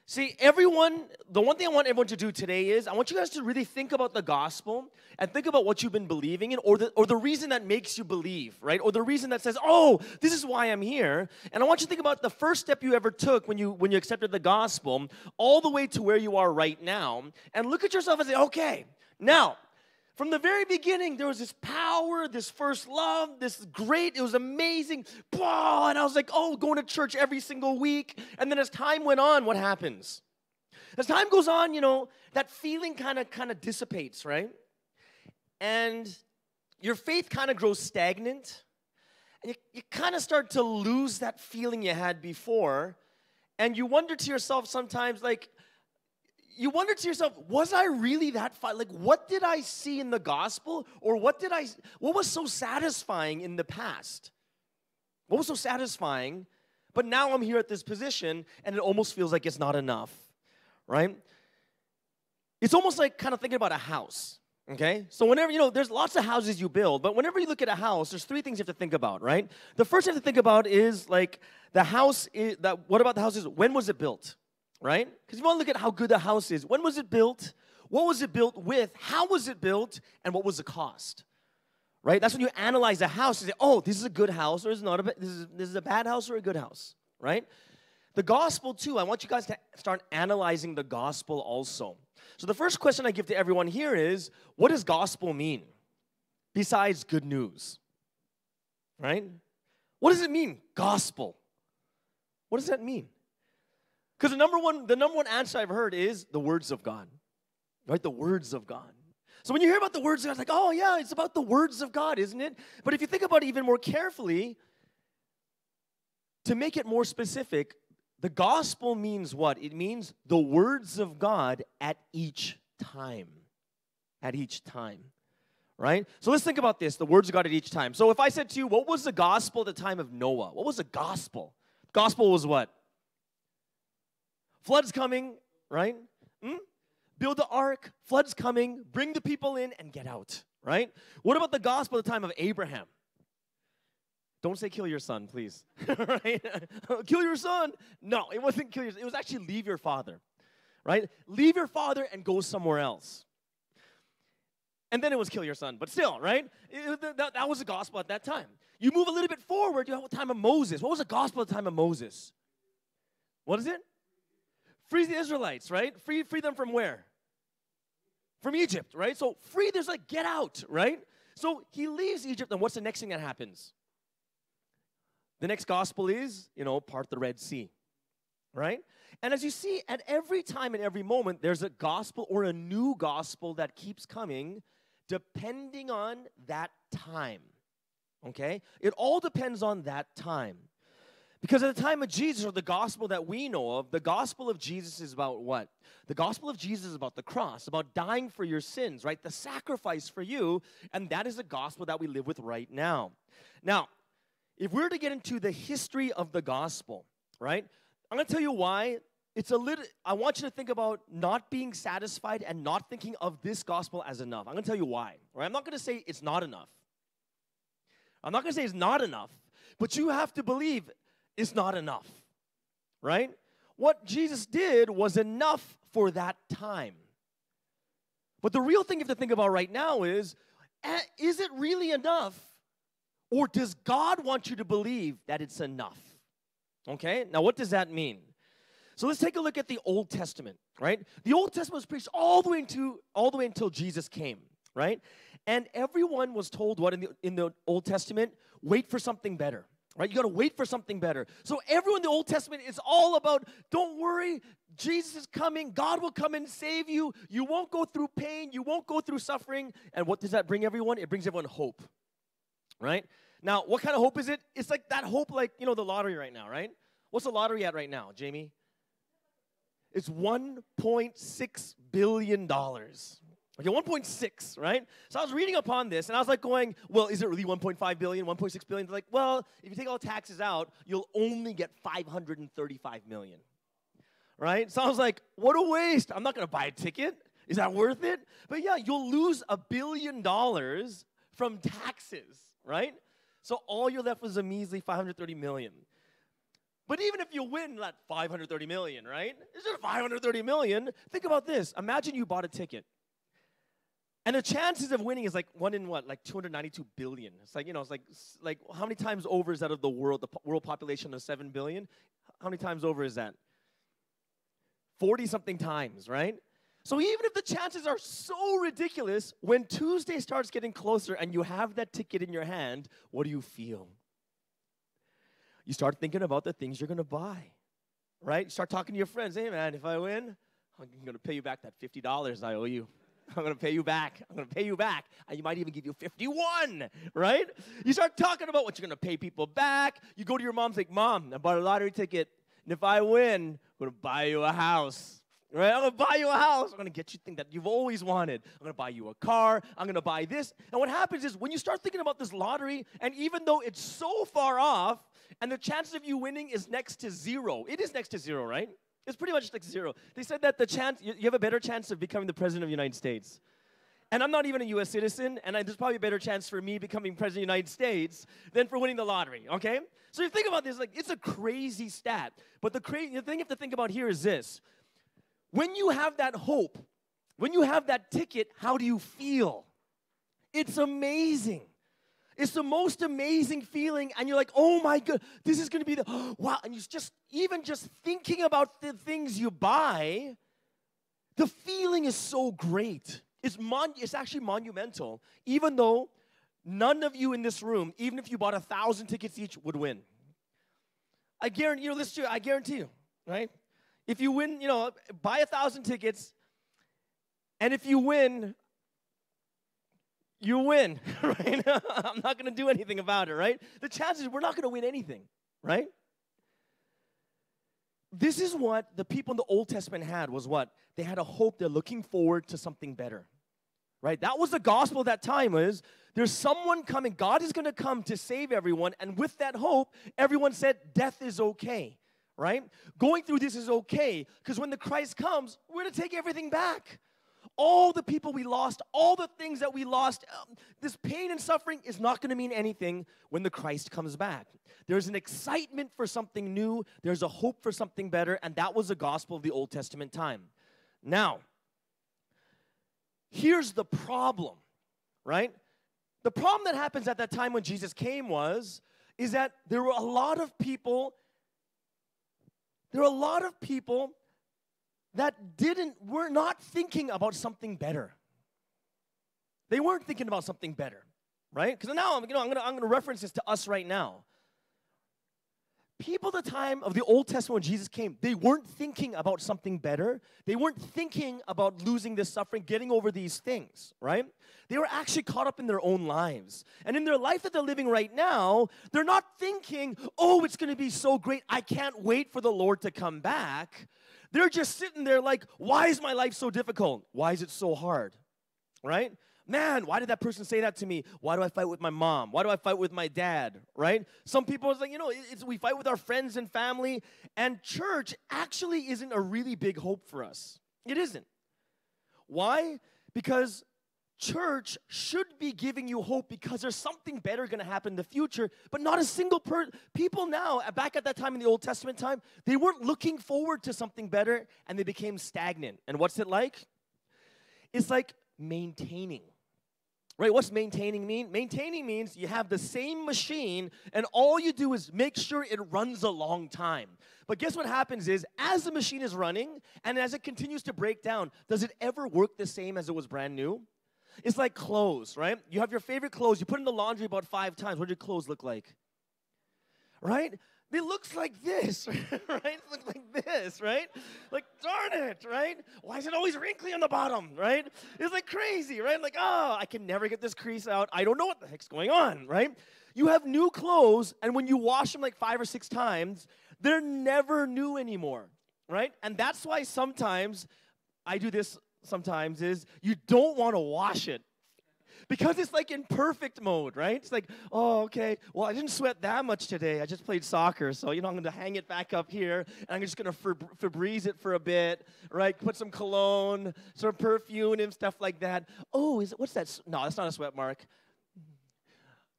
See, the one thing I want everyone to do today is I want you guys to really think about the gospel and think about what you've been believing in, or the reason that makes you believe, right? Or the reason that says, oh, this is why I'm here. And I want you to think about the first step you ever took when you accepted the gospel all the way to where you are right now, and look at yourself and say, okay, now, from the very beginning, there was this power, this first love, this great, it was amazing. And I was like, going to church every single week. And then as time went on, what happens? As time goes on, that feeling kind of dissipates, right? And your faith kind of grows stagnant. And you kind of start to lose that feeling you had before. And you wonder to yourself sometimes, was I really that far? What did I see in the gospel? Or what was so satisfying in the past? What was so satisfying? But now I'm here at this position, and it almost feels like it's not enough, right? It's almost like kind of thinking about a house, okay? So whenever, there's lots of houses you build, but whenever you look at a house, there's three things you have to think about, right? The first thing you have to think about is, the house, what about the house is, when was it built? Right? Because you want to look at how good the house is. When was it built? What was it built with? How was it built? And what was the cost? Right? That's when you analyze a house. You say, oh, this is a good house, or this is a bad house or a good house. Right? The gospel, too. I want you guys to start analyzing the gospel also. So the first question I give to everyone here is, what does gospel mean? Besides good news. Right? What does it mean? Gospel. What does that mean? Because the number one answer I've heard is the words of God, right? The words of God. So when you hear about the words of God, it's like, oh yeah, it's about the words of God, isn't it? But if you think about it even more carefully, to make it more specific, the gospel means what? It means the words of God at each time. At each time. Right? So let's think about this, the words of God at each time. So if I said to you, what was the gospel at the time of Noah? What was the gospel? Gospel was what? Flood's coming, right? Build the ark, flood's coming, bring the people in and get out, right? What about the gospel at the time of Abraham? Don't say kill your son, please. Right? Kill your son. No, it wasn't kill your son. It was actually leave your father, right? Leave your father and go somewhere else. And then it was kill your son, but still, right? That was the gospel at that time. You move a little bit forward, you have the time of Moses. What was the gospel at the time of Moses? What is it? Free the Israelites, right? Free them from where? From Egypt, right? So free, there's like get out, right? So he leaves Egypt, and what's the next thing that happens? The next gospel is, part the Red Sea, right? And as you see, at every time and every moment, there's a gospel or a new gospel that keeps coming depending on that time, okay? It all depends on that time. Because at the time of Jesus, or the gospel that we know of, the gospel of Jesus is about what? The gospel of Jesus is about the cross, about dying for your sins, right? The sacrifice for you, and that is the gospel that we live with right now. Now, if we're to get into the history of the gospel, right? I'm going to tell you why. I want you to think about not being satisfied and not thinking of this gospel as enough. I'm going to tell you why. Right? I'm not going to say it's not enough. I'm not going to say it's not enough, but you have to believe it's not enough, right? What Jesus did was enough for that time. But the real thing you have to think about right now is it really enough, or does God want you to believe that it's enough? Okay, now what does that mean? So let's take a look at the Old Testament, right? The Old Testament was preached all the way until Jesus came, right? And everyone was told what in the Old Testament? Wait for something better, right? You got to wait for something better. So everyone in the Old Testament is all about, don't worry, Jesus is coming. God will come and save you. You won't go through pain. You won't go through suffering. And what does that bring everyone? It brings everyone hope, right? Now, what kind of hope is it? It's like that hope like, the lottery right now, right? What's the lottery at right now, Jamie? It's $1.6 billion. Okay, 1.6, right? So I was reading upon this, and I was like going, well, is it really 1.5 billion, 1.6 billion? They're like, well, if you take all taxes out, you'll only get 535 million, right? So I was like, what a waste. I'm not going to buy a ticket. Is that worth it? But yeah, you'll lose $1 billion from taxes, right? So all you're left was a measly 530 million. But even if you win that 530 million, right? Is it 530 million? Think about this. Imagine you bought a ticket. And the chances of winning is like 1 in what? Like 292 billion. It's like, it's like how many times over is that of the world population of 7 billion? How many times over is that? 40-something times, right? So even if the chances are so ridiculous, when Tuesday starts getting closer and you have that ticket in your hand, what do you feel? You start thinking about the things you're going to buy, right? You start talking to your friends. Hey, man, if I win, I'm going to pay you back that $50 I owe you. I'm going to pay you back. I'm going to pay you back. And you might even give you 51, right? You start talking about what you're going to pay people back. You go to your mom, like, Mom, I bought a lottery ticket, and if I win, I'm going to buy you a house. Right? I'm going to buy you a house. I'm going to get you things that you've always wanted. I'm going to buy you a car. I'm going to buy this. And what happens is when you start thinking about this lottery, and even though it's so far off, and the chances of you winning is next to zero. It is next to zero, right? It's pretty much next to zero. They said that the chance, you have a better chance of becoming the president of the United States. And I'm not even a U.S. citizen, and there's probably a better chance for me becoming president of the United States than for winning the lottery, okay? So you think about this, like, it's a crazy stat. But the thing you have to think about here is this. When you have that hope, when you have that ticket, how do you feel? It's amazing. It's the most amazing feeling, and you're like, oh my God, this is going to be the, wow. And you even just thinking about the things you buy, the feeling is so great. It's actually monumental, even though none of you in this room, even if you bought 1,000 tickets each, would win. I guarantee, I guarantee you, right? If you win, buy 1,000 tickets, and if you win, you win, right? I'm not going to do anything about it, right? The chances we're not going to win anything, right? this is what the people in the Old Testament had, was what? They had a hope. They're looking forward to something better. Right? That was the gospel at that time, is there's someone coming. God is going to come to save everyone. And with that hope, everyone said death is okay. Right? Going through this is okay, because when the Christ comes, we're going to take everything back. All the people we lost, all the things that we lost, this pain and suffering is not going to mean anything when the Christ comes back. There's an excitement for something new. There's a hope for something better, and that was the gospel of the Old Testament time. Now, here's the problem, right? The problem that happens at that time when Jesus came is that there were a lot of people that were not thinking about something better. They weren't thinking about something better, right? Because now I'm going to reference this to us right now. People at the time of the Old Testament when Jesus came, they weren't thinking about something better. They weren't thinking about losing this suffering, getting over these things, right? They were actually caught up in their own lives. And in their life that they're living right now, they're not thinking, oh, it's going to be so great. I can't wait for the Lord to come back. They're just sitting there like, why is my life so difficult? Why is it so hard, right? Man, why did that person say that to me? Why do I fight with my mom? Why do I fight with my dad, right? Some people are like, we fight with our friends and family, and church actually isn't a really big hope for us. It isn't. Why? Because church should be giving you hope, because there's something better going to happen in the future, but not a single people now, back at that time in the Old Testament time, they weren't looking forward to something better, and they became stagnant. And what's it like? It's like maintaining. Right, what's maintaining mean? Maintaining means you have the same machine, and all you do is make sure it runs a long time. But guess what happens is, as the machine is running, and as it continues to break down, does it ever work the same as it was brand new? It's like clothes, right? You have your favorite clothes. You put in the laundry about 5 times. What do your clothes look like? Right? It looks like this, right? It looks like this, right? Like, darn it, right? Why is it always wrinkly on the bottom, right? It's like crazy, right? Like, oh, I can never get this crease out. I don't know what the heck's going on, right? You have new clothes, and when you wash them like 5 or 6 times, they're never new anymore, right? And that's why sometimes, I do this sometimes, is you don't want to wash it. Because it's like in perfect mode, right? It's like, oh, okay, well, I didn't sweat that much today. I just played soccer, so, I'm going to hang it back up here, and I'm just going to Febreze it for a bit, right? Put some cologne, some perfume and stuff like that. Oh, what's that? No, that's not a sweat mark.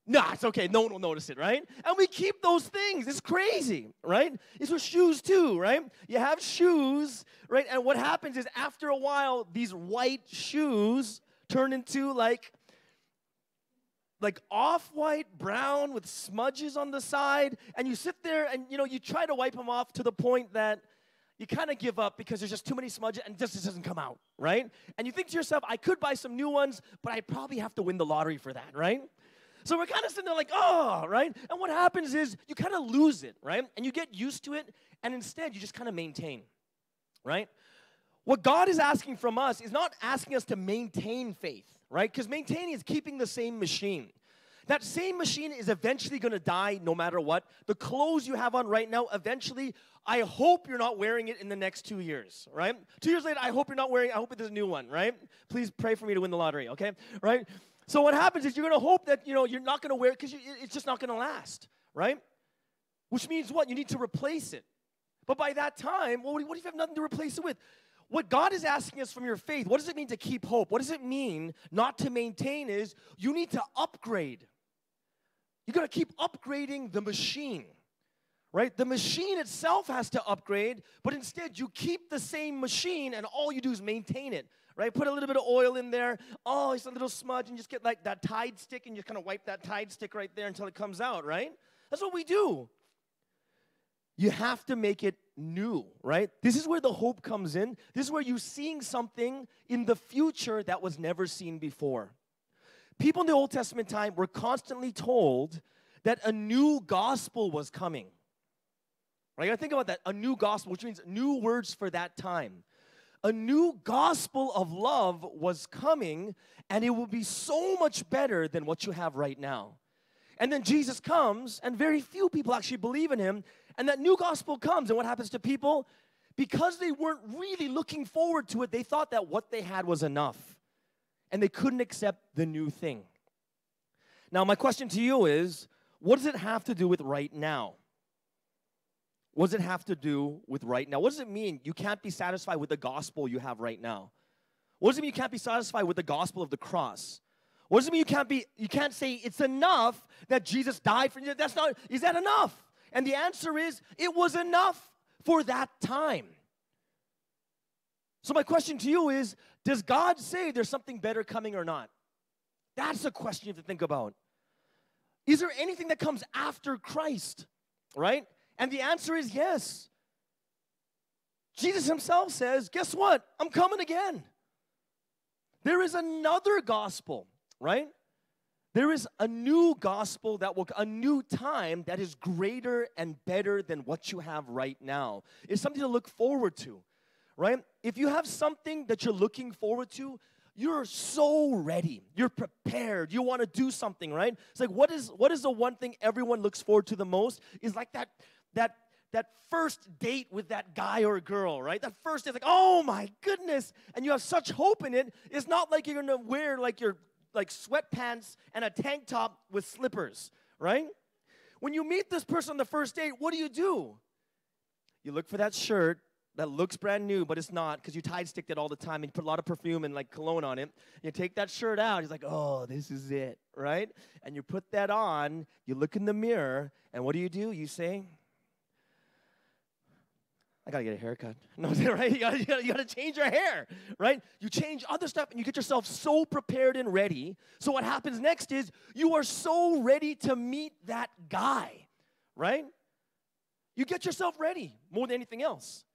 No, it's okay. No one will notice it, right? And we keep those things. It's crazy, right? It's with shoes too, right? You have shoes, right? And what happens is, after a while, these white shoes turn into like off-white brown with smudges on the side, and you sit there and, you try to wipe them off to the point that you kind of give up because there's just too many smudges and just doesn't come out, right? And you think to yourself, I could buy some new ones, but I probably have to win the lottery for that, right? So we're kind of sitting there like, oh, right? And what happens is you kind of lose it, right? And you get used to it, and instead you just kind of maintain, right? What God is asking from us is not asking us to maintain faith, right? Because maintaining is keeping the same machine. That same machine is eventually going to die no matter what. The clothes you have on right now, eventually, I hope you're not wearing it in the next 2 years, right? 2 years later, I hope there's a new one, right? Please pray for me to win the lottery, okay? Right? So what happens is you're going to hope that, you're not going to wear it because it's just not going to last, right? Which means what? You need to replace it. But by that time, what if you have nothing to replace it with? What God is asking us from your faith, what does it mean to keep hope? What does it mean not to maintain is you need to upgrade. You got to keep upgrading the machine, right? The machine itself has to upgrade, but instead you keep the same machine and all you do is maintain it, right? Put a little bit of oil in there. Oh, it's a little smudge, and just get like that Tide stick and just kind of wipe that Tide stick right there until it comes out, right? That's what we do. You have to make it new, right? This is where the hope comes in. This is where you're seeing something in the future that was never seen before. People in the Old Testament time were constantly told that a new gospel was coming. Right? You gotta think about that. A new gospel, which means new words for that time. A new gospel of love was coming, and it will be so much better than what you have right now. And then Jesus comes, and very few people actually believe in him. And that new gospel comes, and what happens to people? Because they weren't really looking forward to it, they thought that what they had was enough. And they couldn't accept the new thing. Now, my question to you is, what does it have to do with right now? What does it have to do with right now? What does it mean you can't be satisfied with the gospel you have right now? What does it mean you can't be satisfied with the gospel of the cross? What does it mean you can't say it's enough that Jesus died for you? Is that enough? And the answer is, it was enough for that time. So my question to you is, does God say there's something better coming or not? That's a question you have to think about. Is there anything that comes after Christ, right? And the answer is yes. Jesus himself says, guess what? I'm coming again. There is another gospel, right? There is a new gospel a new time that is greater and better than what you have right now. It's something to look forward to, right? If you have something that you're looking forward to, you're so ready. You're prepared. You want to do something, right? It's like, what is the one thing everyone looks forward to the most? Is like that first date with that guy or girl, right? That first date, like, oh my goodness, and you have such hope in it. It's not like you're gonna wear like your sweatpants and a tank top with slippers, right? When you meet this person on the first date, what do? You look for that shirt that looks brand new, but it's not, because you Tide-sticked it all the time and you put a lot of perfume and like cologne on it. You take that shirt out, he's like, oh, this is it, right? And you put that on, you look in the mirror, and what do? You say, I gotta get a haircut. No, right? You gotta change your hair, right? You change other stuff and you get yourself so prepared and ready. So what happens next is you are so ready to meet that guy, right? You get yourself ready more than anything else.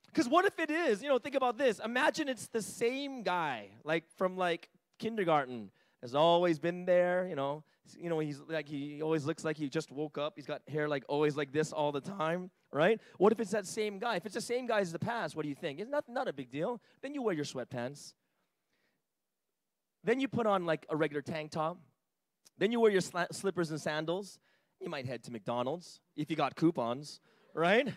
Because what if it is, think about this. Imagine it's the same guy, like from like kindergarten, has always been there, he's like, he always looks like he just woke up. He's got hair like always like this all the time, right? What if it's that same guy? If it's the same guy as the past, what do you think? It's not a big deal. Then you wear your sweatpants. Then you put on like a regular tank top. Then you wear your slippers and sandals. You might head to McDonald's if you got coupons, right?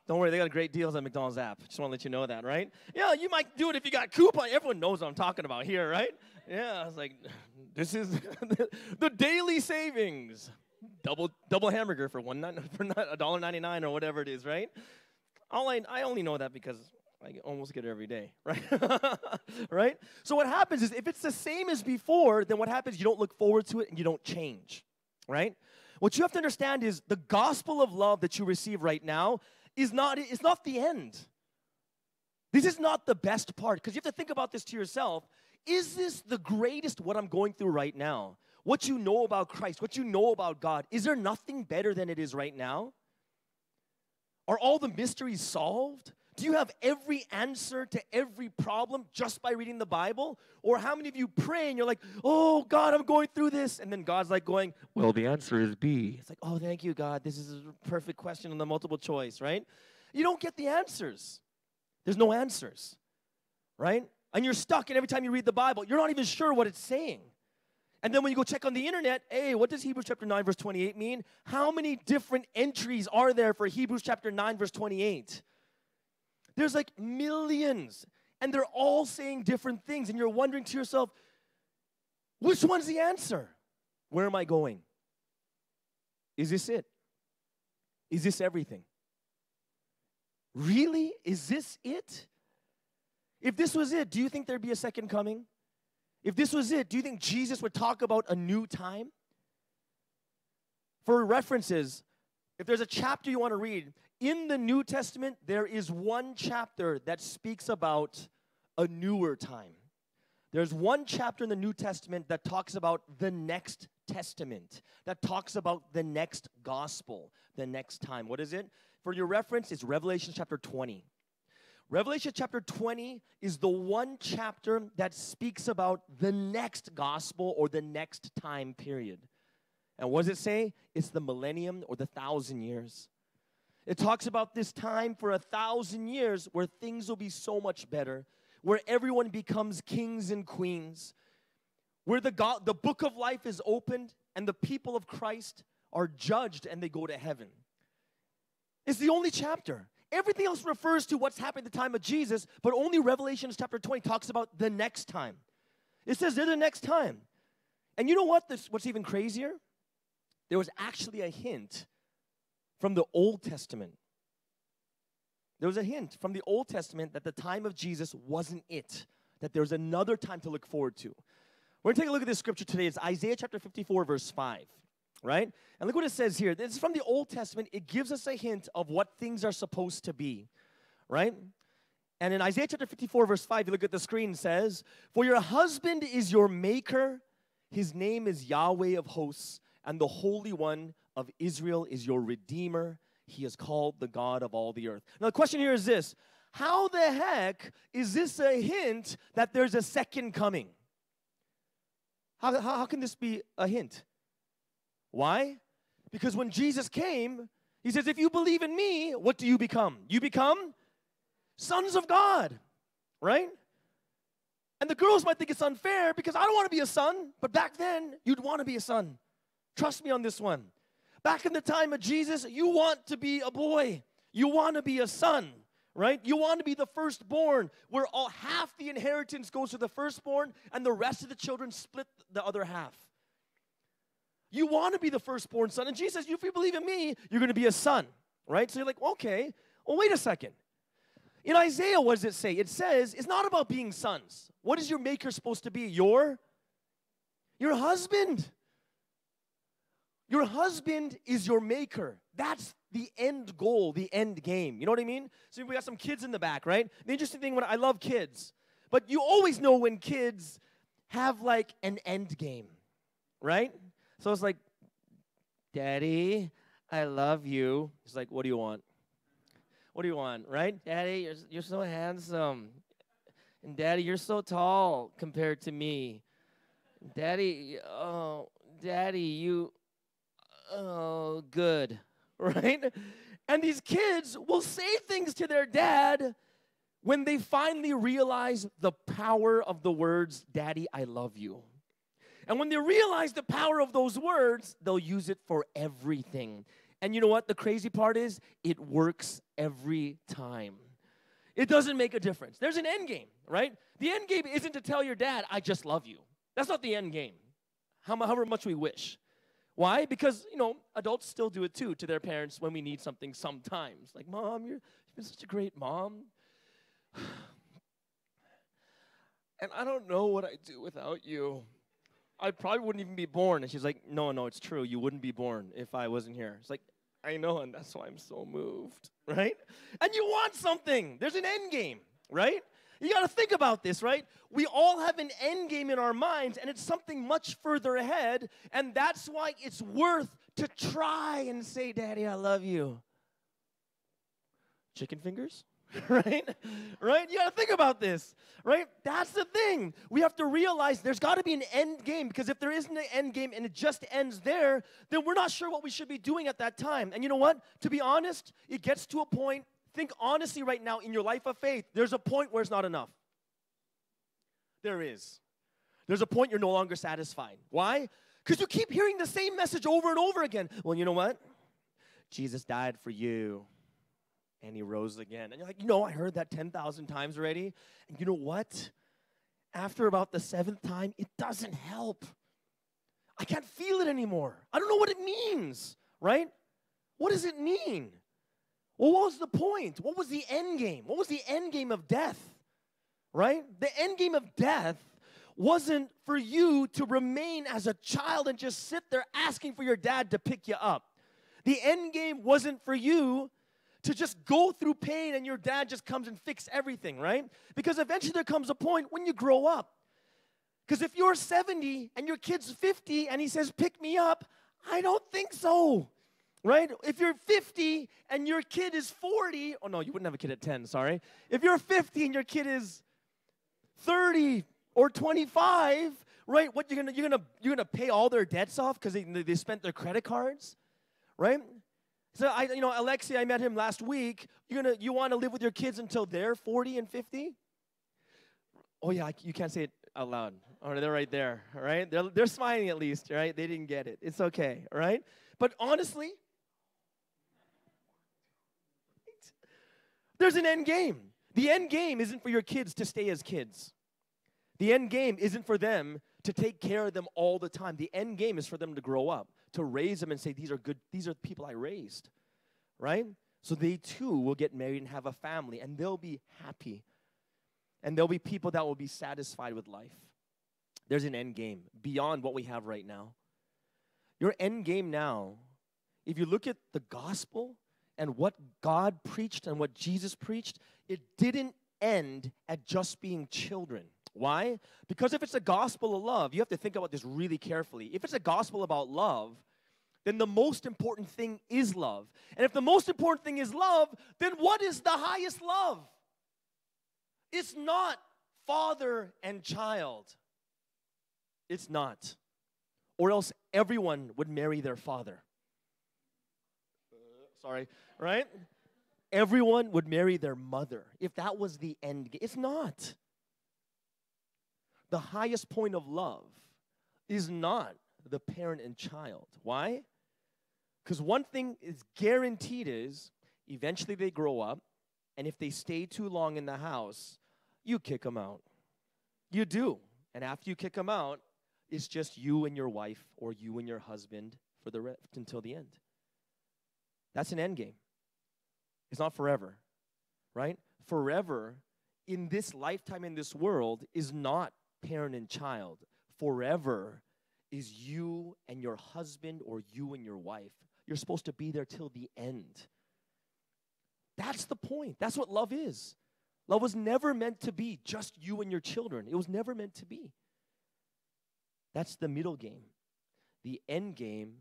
Don't worry, they got great deals on McDonald's app. Just want to let you know that, right? Yeah, you might do it if you got coupon. Everyone knows what I'm talking about here, right? Yeah, I was like, this is the daily savings. Double hamburger for $1.99 or whatever it is, right? I only know that because I almost get it every day, right? Right? So what happens is if it's the same as before, then what happens, you don't look forward to it and you don't change, right? What you have to understand is the gospel of love that you receive right now is not the end. This is not the best part, because you have to think about this to yourself. Is this the greatest what I'm going through right now? What you know about Christ, what you know about God, is there nothing better than it is right now? Are all the mysteries solved? Do you have every answer to every problem just by reading the Bible? Or how many of you pray and you're like, oh, God, I'm going through this. And then God's like going, well, the answer is B. It's like, oh, thank you, God. This is a perfect question on the multiple choice, right? You don't get the answers. There's no answers, right? And you're stuck, and every time you read the Bible, you're not even sure what it's saying. And then when you go check on the internet, hey, what does Hebrews chapter 9, verse 28 mean? How many different entries are there for Hebrews chapter 9, verse 28? There's like millions, and they're all saying different things, and you're wondering to yourself, which one's the answer? Where am I going? Is this it? Is this everything? Really? Is this it? If this was it, do you think there'd be a second coming? If this was it, do you think Jesus would talk about a new time? For references, if there's a chapter you want to read, in the New Testament, there is one chapter that speaks about a newer time. There's one chapter in the New Testament that talks about the next testament, that talks about the next gospel, the next time. What is it? For your reference, it's Revelation chapter 20. Revelation chapter 20 is the one chapter that speaks about the next gospel or the next time period. And what does it say? It's the millennium or the 1,000 years. It talks about this time for 1,000 years where things will be so much better, where everyone becomes kings and queens, where the book of life is opened and the people of Christ are judged and they go to heaven. It's the only chapter. Everything else refers to what's happening at the time of Jesus, but only Revelation chapter 20 talks about the next time. It says they're the next time. And you know what? What's even crazier? There was actually a hint from the Old Testament. There was a hint from the Old Testament that the time of Jesus wasn't it, that there's another time to look forward to. We're going to take a look at this scripture today. It's Isaiah chapter 54, verse 5, right? And look what it says here. This is from the Old Testament. It gives us a hint of what things are supposed to be, right? And in Isaiah chapter 54, verse 5, you look at the screen, it says, "For your husband is your maker, his name is Yahweh of hosts, and the Holy One of Israel is your Redeemer. He is called the God of all the earth." Now the question here is this: how the heck is this a hint that there's a second coming? How can this be a hint? Why? Because when Jesus came, he says, if you believe in me, what do you become? You become sons of God, right? And the girls might think it's unfair because I don't want to be a son, but back then, you'd want to be a son. Trust me on this one. Back in the time of Jesus, you want to be a boy. You want to be a son, right? You want to be the firstborn, where half the inheritance goes to the firstborn and the rest of the children split the other half. You want to be the firstborn son. And Jesus says, if you believe in me, you're going to be a son, right? So you're like, okay, well, wait a second. In Isaiah, what does it say? It says, it's not about being sons. What is your maker supposed to be? Your husband. Your husband is your maker. That's the end goal, the end game. You know what I mean? So we got some kids in the back, right? The interesting thing, I love kids, but you always know when kids have like an end game, right? So it's like, Daddy, I love you. He's like, what do you want? What do you want, right? Daddy, you're so handsome. And Daddy, you're so tall compared to me. Daddy, you, good, right? And these kids will say things to their dad when they finally realize the power of the words, Daddy, I love you. And when they realize the power of those words, they'll use it for everything. And you know what? The crazy part is, it works every time. It doesn't make a difference. There's an end game, right? The end game isn't to tell your dad, I just love you. That's not the end game, however much we wish. Why? Because, adults still do it too to their parents when we need something sometimes. Like, Mom, you've been such a great mom. And I don't know what I'd do without you. I probably wouldn't even be born. And she's like, no, it's true. You wouldn't be born if I wasn't here. It's like, I know, and that's why I'm so moved, right? And you want something. There's an end game, right? You got to think about this, right? We all have an end game in our minds, and it's something much further ahead, and that's why it's worth to try and say, Daddy, I love you. Chicken fingers? Right? You got to think about this, right? That's the thing. We have to realize there's got to be an end game, because if there isn't an end game and it just ends there, then we're not sure what we should be doing at that time. And you know what? To be honest, it gets to a point, think honestly right now in your life of faith, there's a point where it's not enough. There is. There's a point you're no longer satisfied. Why? Because you keep hearing the same message over and over again. Well, you know what? Jesus died for you. And he rose again. And you're like, I heard that 10,000 times already. And you know what? After about the 7th time, it doesn't help. I can't feel it anymore. I don't know what it means, right? What does it mean? Well, what was the point? What was the end game? What was the end game of death, right? The end game of death wasn't for you to remain as a child and just sit there asking for your dad to pick you up. The end game wasn't for you to just go through pain and your dad just comes and fix everything, right? Because eventually there comes a point when you grow up. Because if you're 70 and your kid's 50 and he says, pick me up, I don't think so, right? If you're 50 and your kid is 40, oh no, you wouldn't have a kid at 10, sorry. If you're 50 and your kid is 30 or 25, right? What you're gonna pay all their debts off because they spent their credit cards, right? So Alexi, I met him last week. You want to live with your kids until they're 40 and 50? Oh yeah, you can't say it out loud. All right, they're right there. All right, they're smiling at least. Right, they didn't get it. It's okay. All right, but honestly, There's an end game. The end game isn't for your kids to stay as kids. The end game isn't for them to take care of them all the time. The end game is for them to grow up, to raise them and say, these are the people I raised, right? So they too will get married and have a family, and they'll be happy. And there'll be people that will be satisfied with life. There's an end game beyond what we have right now. Your end game now, if you look at the gospel and what God preached and what Jesus preached, it didn't end at just being children. Why? Because if it's a gospel of love, you have to think about this really carefully. If it's a gospel about love, then the most important thing is love. And if the most important thing is love, then what is the highest love? It's not father and child. It's not. Or else everyone would marry their father. Sorry, right? Everyone would marry their mother if that was the end game. It's not. The highest point of love is not the parent and child. Why? Because one thing is guaranteed is eventually they grow up, and if they stay too long in the house, you kick them out. You do. And after you kick them out, it's just you and your wife or you and your husband for the rest until the end. That's an end game. It's not forever, right? Forever in this lifetime, in this world, is not parent and child. Forever is you and your husband or you and your wife. You're supposed to be there till the end. That's the point. That's what love is. Love was never meant to be just you and your children. It was never meant to be. That's the middle game. The end game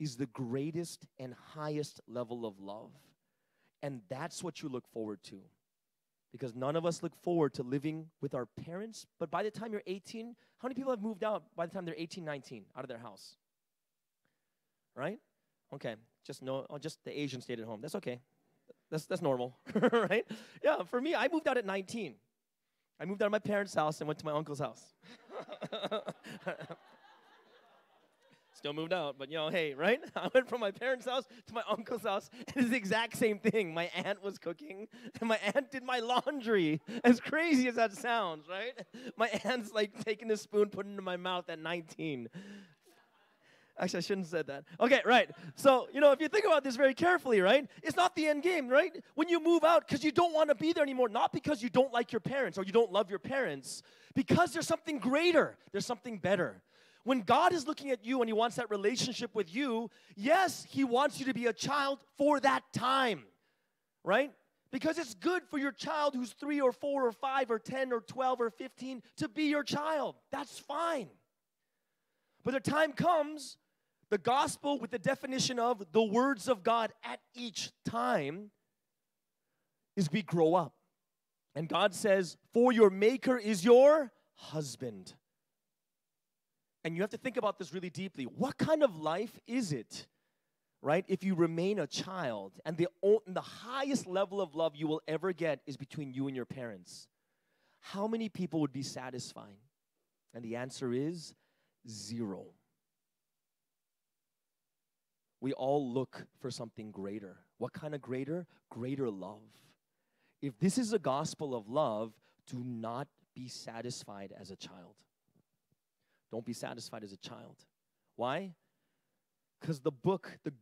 is the greatest and highest level of love. And that's what you look forward to. Because none of us look forward to living with our parents. But by the time you're 18, how many people have moved out by the time they're 18, 19, out of their house? Right? Okay. Just the Asian stayed at home. That's okay. That's normal, right? Yeah, for me, I moved out at 19. I moved out of my parents' house and went to my uncle's house. Still moved out, but hey, right? I went from my parents' house to my uncle's house, and it's the exact same thing. My aunt was cooking, and my aunt did my laundry. As crazy as that sounds, right? My aunt's like taking a spoon, putting it in my mouth at 19. Actually, I shouldn't have said that. Okay, right. So, if you think about this very carefully, right? It's not the end game, right? When you move out because you don't want to be there anymore, not because you don't like your parents or you don't love your parents, because there's something greater. There's something better. When God is looking at you and He wants that relationship with you, yes, He wants you to be a child for that time, right? Because it's good for your child who's 3 or 4 or 5 or 10 or 12 or 15 to be your child. That's fine. But the time comes, the gospel with the definition of the words of God at each time is we grow up. And God says, for your maker is your husband. And you have to think about this really deeply. What kind of life is it, right, if you remain a child and the highest level of love you will ever get is between you and your parents? How many people would be satisfying? And the answer is 0. We all look for something greater. What kind of greater? Greater love. If this is a gospel of love, do not be satisfied as a child. Don't be satisfied as a child. Why? Because the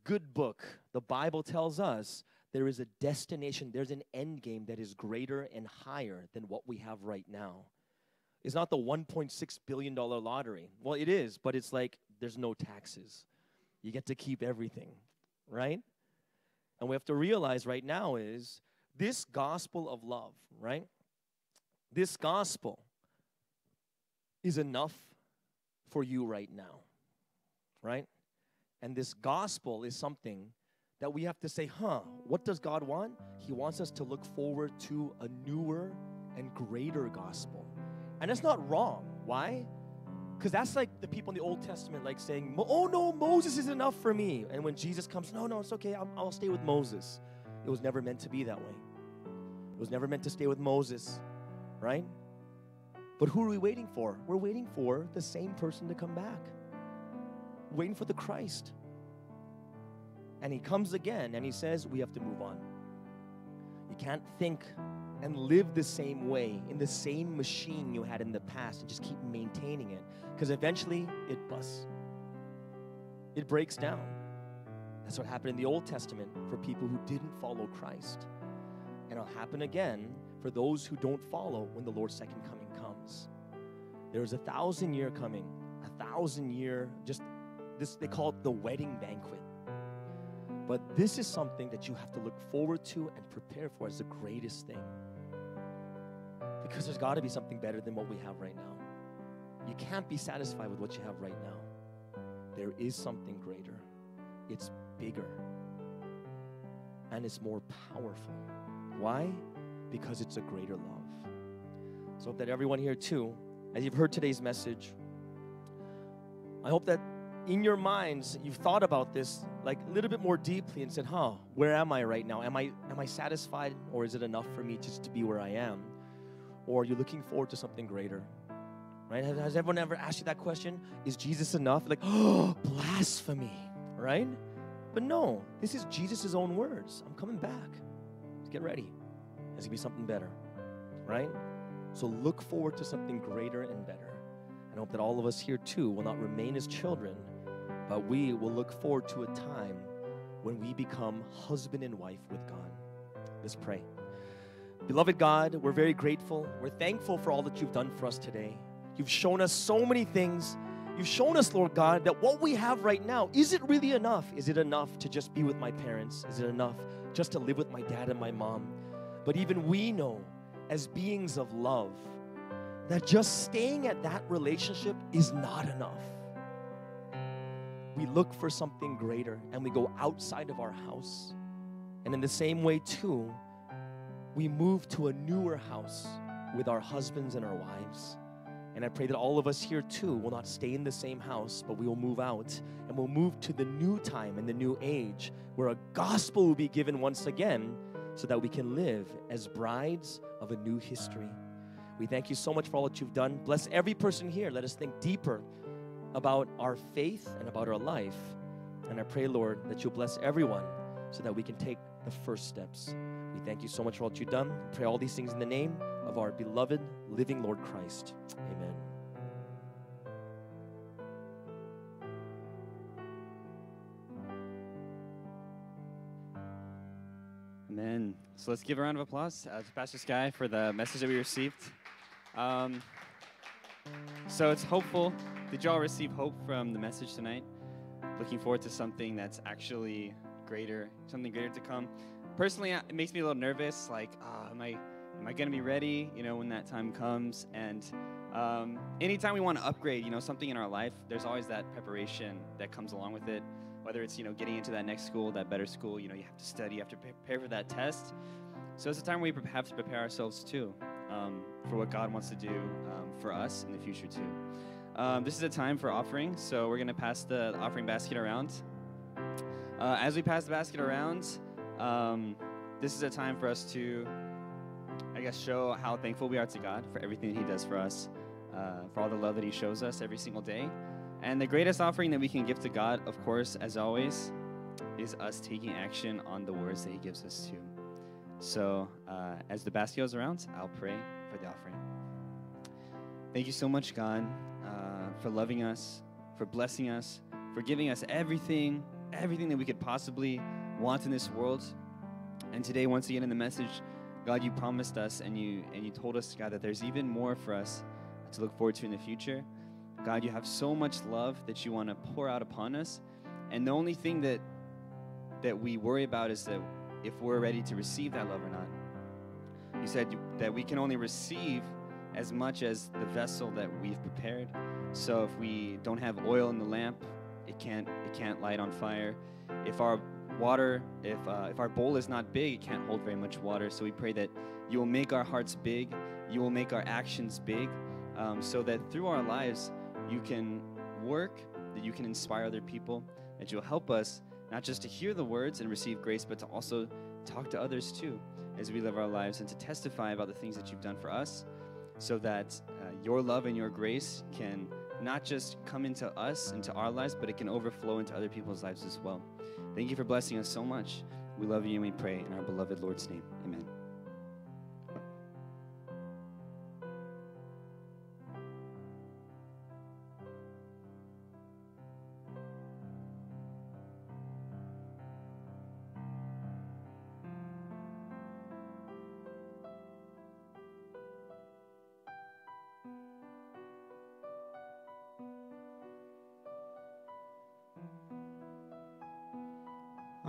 good book, the Bible tells us there is a destination, there's an end game that is greater and higher than what we have right now. It's not the $1.6 billion lottery. Well, it is, but it's like there's no taxes. You get to keep everything, right? And we have to realize right now is this gospel of love, right? This gospel is enough for you right now, right? And this gospel is something that we have to say, what does God want? He wants us to look forward to a newer and greater gospel. And that's not wrong. Why? Because that's like the people in the Old Testament like saying, oh no, Moses is enough for me. And when Jesus comes, no, it's okay, I'll stay with Moses. It was never meant to be that way. It was never meant to stay with Moses, right? But who are we waiting for? We're waiting for the same person to come back. We're waiting for the Christ. And He comes again and He says, we have to move on. You can't think and live the same way, in the same machine you had in the past, and just keep maintaining it, because eventually it busts. It breaks down. That's what happened in the Old Testament for people who didn't follow Christ. And it'll happen again for those who don't follow when the Lord's second coming comes. There's 1,000-year coming, 1,000-year, just this, they call it the wedding banquet. But this is something that you have to look forward to and prepare for as the greatest thing. Because there's got to be something better than what we have right now. You can't be satisfied with what you have right now. There is something greater. It's bigger. And it's more powerful. Why? Because it's a greater love. So I hope that everyone here too, as you've heard today's message, I hope that in your minds you've thought about this like a little bit more deeply and said, where am I right now? Am I satisfied, or is it enough for me just to be where I am? Or are you looking forward to something greater? Right? Has everyone ever asked you that question? Is Jesus enough? Like, blasphemy, right? But no, this is Jesus' own words. I'm coming back. Let's get ready. There's going to be something better, right? So look forward to something greater and better. And I hope that all of us here too will not remain as children, but we will look forward to a time when we become husband and wife with God. Let's pray. Beloved God, we're very grateful. We're thankful for all that you've done for us today. You've shown us so many things. You've shown us, Lord God, that what we have right now, is it really enough? Is it enough to just be with my parents? Is it enough just to live with my dad and my mom? But even we know, as beings of love, that just staying at that relationship is not enough. We look for something greater, and we go outside of our house. And in the same way, too, we move to a newer house with our husbands and our wives. And I pray that all of us here too will not stay in the same house, but we will move out and we'll move to the new time and the new age where a gospel will be given once again so that we can live as brides of a new history. We thank you so much for all that you've done. Bless every person here. Let us think deeper about our faith and about our life. And I pray, Lord, that you'll bless everyone so that we can take the first steps. We thank you so much for all that you've done. We pray all these things in the name of our beloved, living Lord Christ. Amen. Amen. So let's give a round of applause to Pastor Sky for the message that we received. So it's hopeful. Did y'all receive hope from the message tonight? Looking forward to something that's actually greater, something greater to come. Personally, it makes me a little nervous, like, am I going to be ready, when that time comes? And anytime we want to upgrade, something in our life, there's always that preparation that comes along with it, whether it's, getting into that next school, that better school, you have to study, you have to prepare for that test. So it's a time where we have to prepare ourselves, too, for what God wants to do for us in the future, too. This is a time for offering, so we're going to pass the offering basket around. As we pass the basket around, this is a time for us to, show how thankful we are to God for everything that He does for us, for all the love that He shows us every single day. And the greatest offering that we can give to God, of course, as always, is us taking action on the words that He gives us to. So as the basket goes around, I'll pray for the offering. Thank you so much, God, for loving us, for blessing us, for giving us everything that we could possibly want in this world. And today, once again in the message, God, you promised us and you told us, God, that there's even more for us to look forward to in the future. God, you have so much love that you want to pour out upon us. And the only thing that we worry about is that if we're ready to receive that love or not. You said that we can only receive as much as the vessel that we've prepared. So if we don't have oil in the lamp, it can't light on fire. If our bowl is not big, it can't hold very much water. So we pray that you will make our hearts big, you will make our actions big, so that through our lives you can work, that you can inspire other people, that you'll help us not just to hear the words and receive grace, but to also talk to others too as we live our lives and to testify about the things that you've done for us, so that your love and your grace can not just come into us, into our lives, but it can overflow into other people's lives as well. Thank you for blessing us so much. We love you and we pray in our beloved Lord's name. Amen.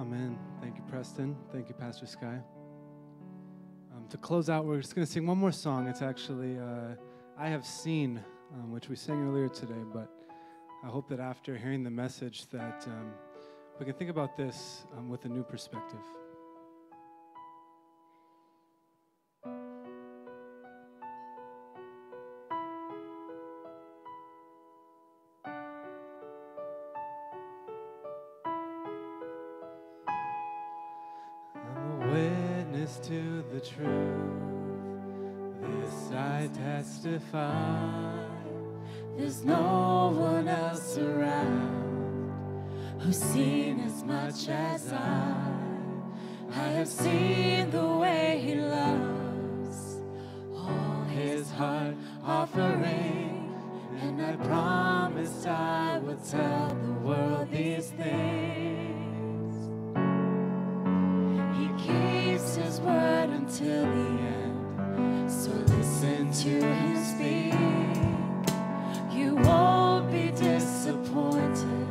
Amen. Thank you, Preston. Thank you, Pastor Sky. To close out, we're just going to sing one more song. It's actually I Have Seen, which we sang earlier today, but I hope that after hearing the message that we can think about this with a new perspective. To the truth, this I testify. There's no one else around who's seen as much as I have seen the way he loves, all his heart offering, and I promised I would tell the world these things. His word until the end, so listen to him speak. You won't be disappointed,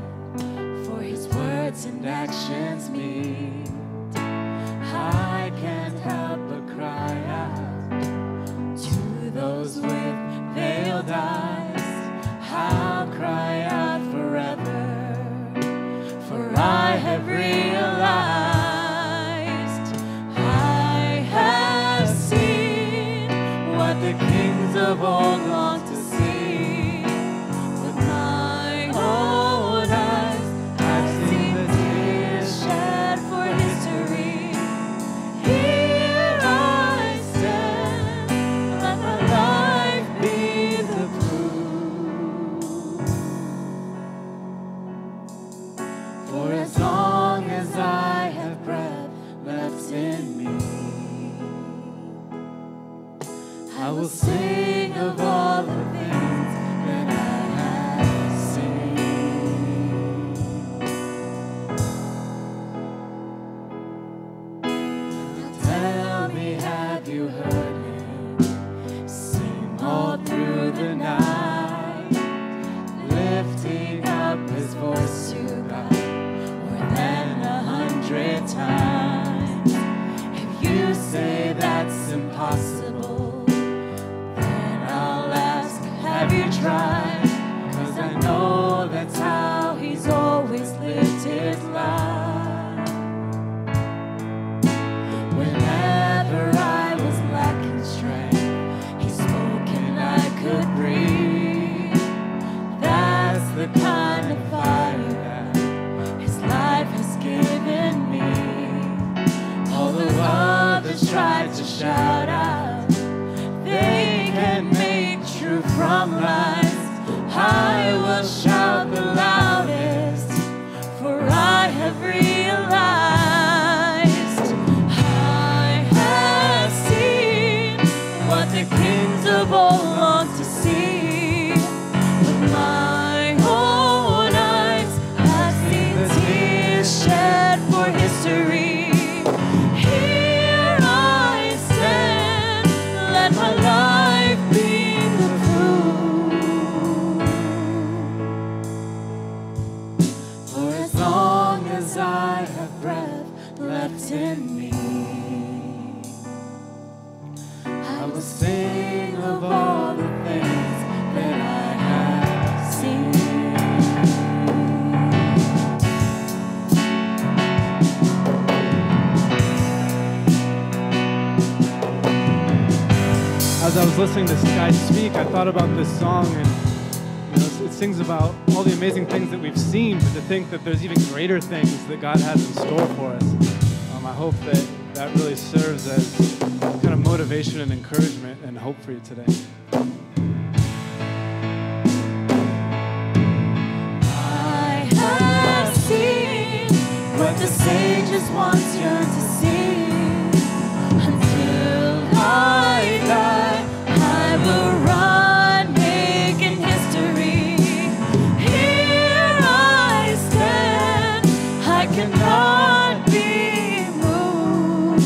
for his words and actions meet. I can't help but cry out to those with veiled eyes. I'll cry out forever, for I have realized the kings of old long to see. With my own eyes, I've seen the tears shed for history. Here I stand, let my life be the proof. For as long as I have breath left in me, I will sing of all the things that I have seen. Now tell me, have you heard him sing all through the night, lifting up his voice to God more than 100 times? If you say that's impossible, have you tried? 'Cause I know that's how he's always lived his life. Whenever I was lacking strength, he spoke and I could breathe. That's the kind of fire that his life has given me. Although others tried to shout out, they can make truth from lies. I will shout the loudest, for I have realized I have seen what the kings of old long to see. With my own eyes, I've seen the tears shed for history. Here I stand, let my life be the proof. For as long as I have breath left in me, I will sing of all the things that I have seen. As I was listening to Sky speak, I thought about this song, and it sings about all the amazing things that we've seen, but to think that there's even greater things that God has in store for us. I hope that that really serves as kind of motivation and encouragement and hope for you today. I have seen what the sages once yearned to see. Until I die, I will run, making history. Here I stand, I cannot be moved.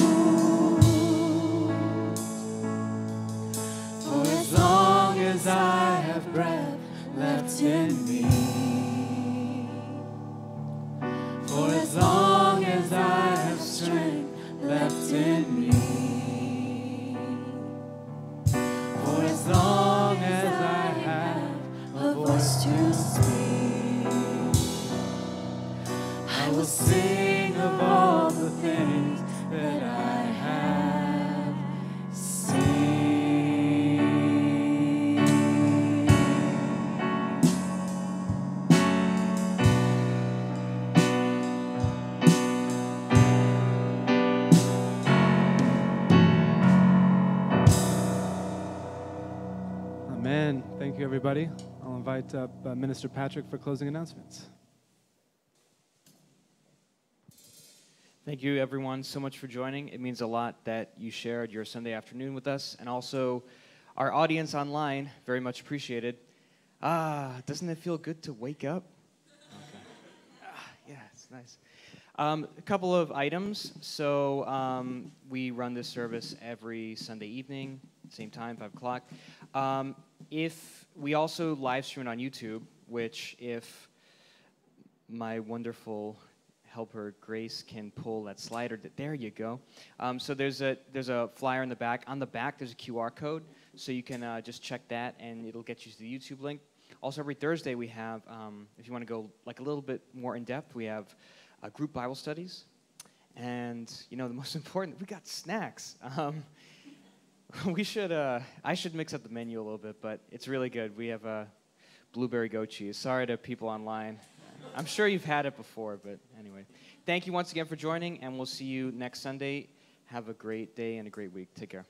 For as long as I have breath left in me, for as long as I Amen. Thank you, everybody. I'll invite up Minister Patrick for closing announcements. Thank you, everyone, so much for joining. It means a lot that you shared your Sunday afternoon with us, and also our audience online, very much appreciated. Doesn't it feel good to wake up? Okay. Yeah, it's nice. A couple of items. So we run this service every Sunday evening, same time, 5 o'clock. If we also live stream it on YouTube, which if my wonderful helper Grace can pull that slider. There you go. So there's a flyer in the back. On the back, there's a QR code, so you can just check that, and it'll get you to the YouTube link. Also, every Thursday we have, if you want to go like a little bit more in depth, we have group Bible studies, and the most important, we got snacks. I should mix up the menu a little bit, but it's really good. We have blueberry goat cheese. Sorry to people online. I'm sure you've had it before, but anyway. Thank you once again for joining, and we'll see you next Sunday. Have a great day and a great week. Take care.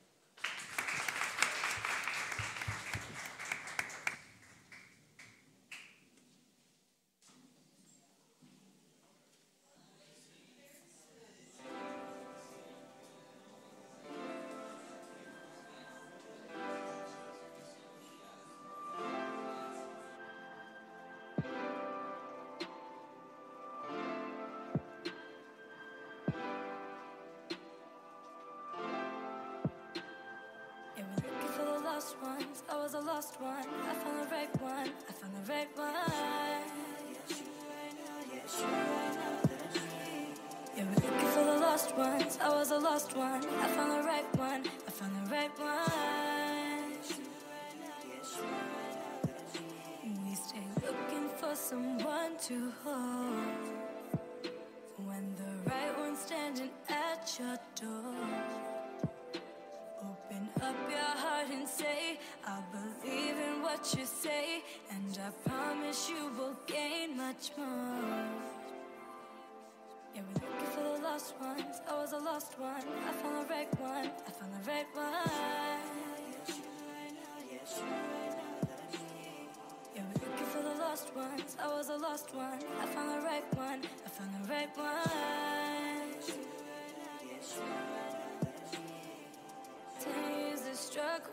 Yeah, we're looking for the lost ones. I was a lost one. I found the right one. I found the right one. Yeah, we're looking for the lost ones. I was a lost one. I found the right one. I found the right one. We stay looking for someone to hold when the right one's standing at your door. Open up your heart and say, I believe in what you say, and I promise you will gain much more. Yeah, we're looking for the lost ones. I was a lost one. I found the right one. I found the right one. Yeah, we're looking for the lost ones. I was a lost one. I found the right one. I found the right one. 10 years of struggle,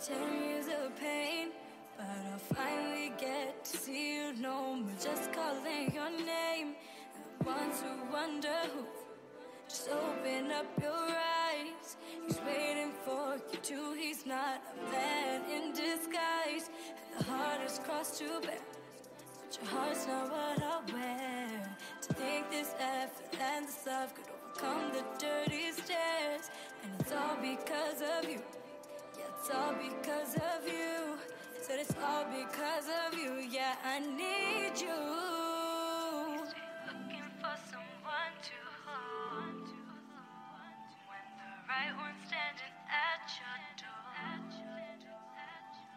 10 years of pain, but I'll finally get to see you no more. Just calling your name, and the ones who wonder who, just open up your eyes. He's waiting for you too. He's not a man in disguise. And the hardest cross to bear, but your heart's not what I wear. To think this effort and this love could overcome the dirty stairs. And it's all because of you. Yeah, it's all because of you. Said it's all because of you. Yeah, I need you. Looking for someone to hold when the right one's standing at your door.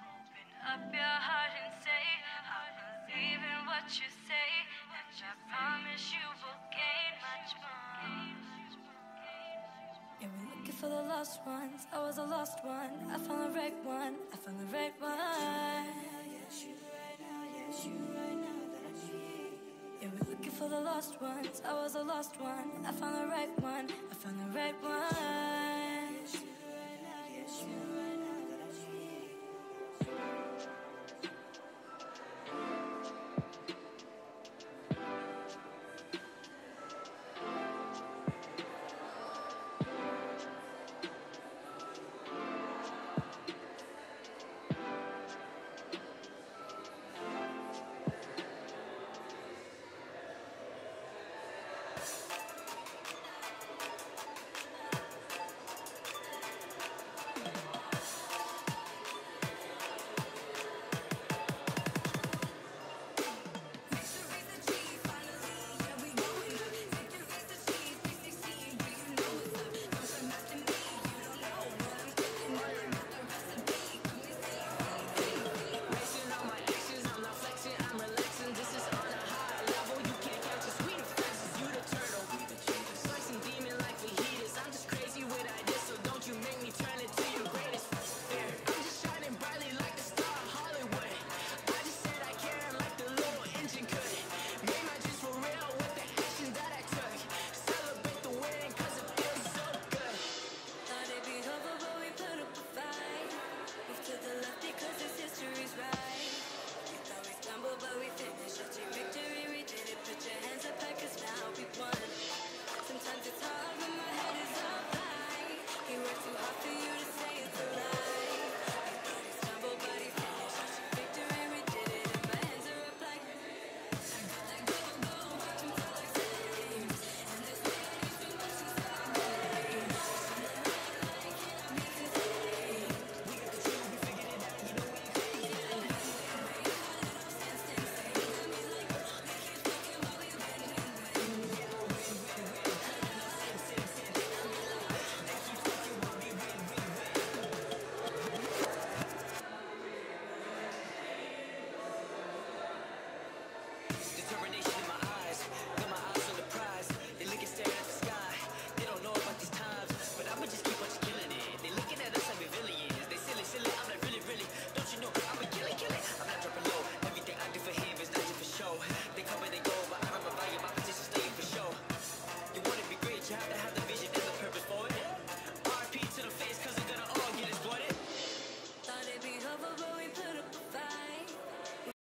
Open up your heart and say, I believe in what you say, and I promise you will gain much more. Yeah, we're looking for the lost ones. I was a lost one. I found the right one. I found the right one. Yeah, we're looking for the lost ones. I was a lost one. I found the right one. I found the right one.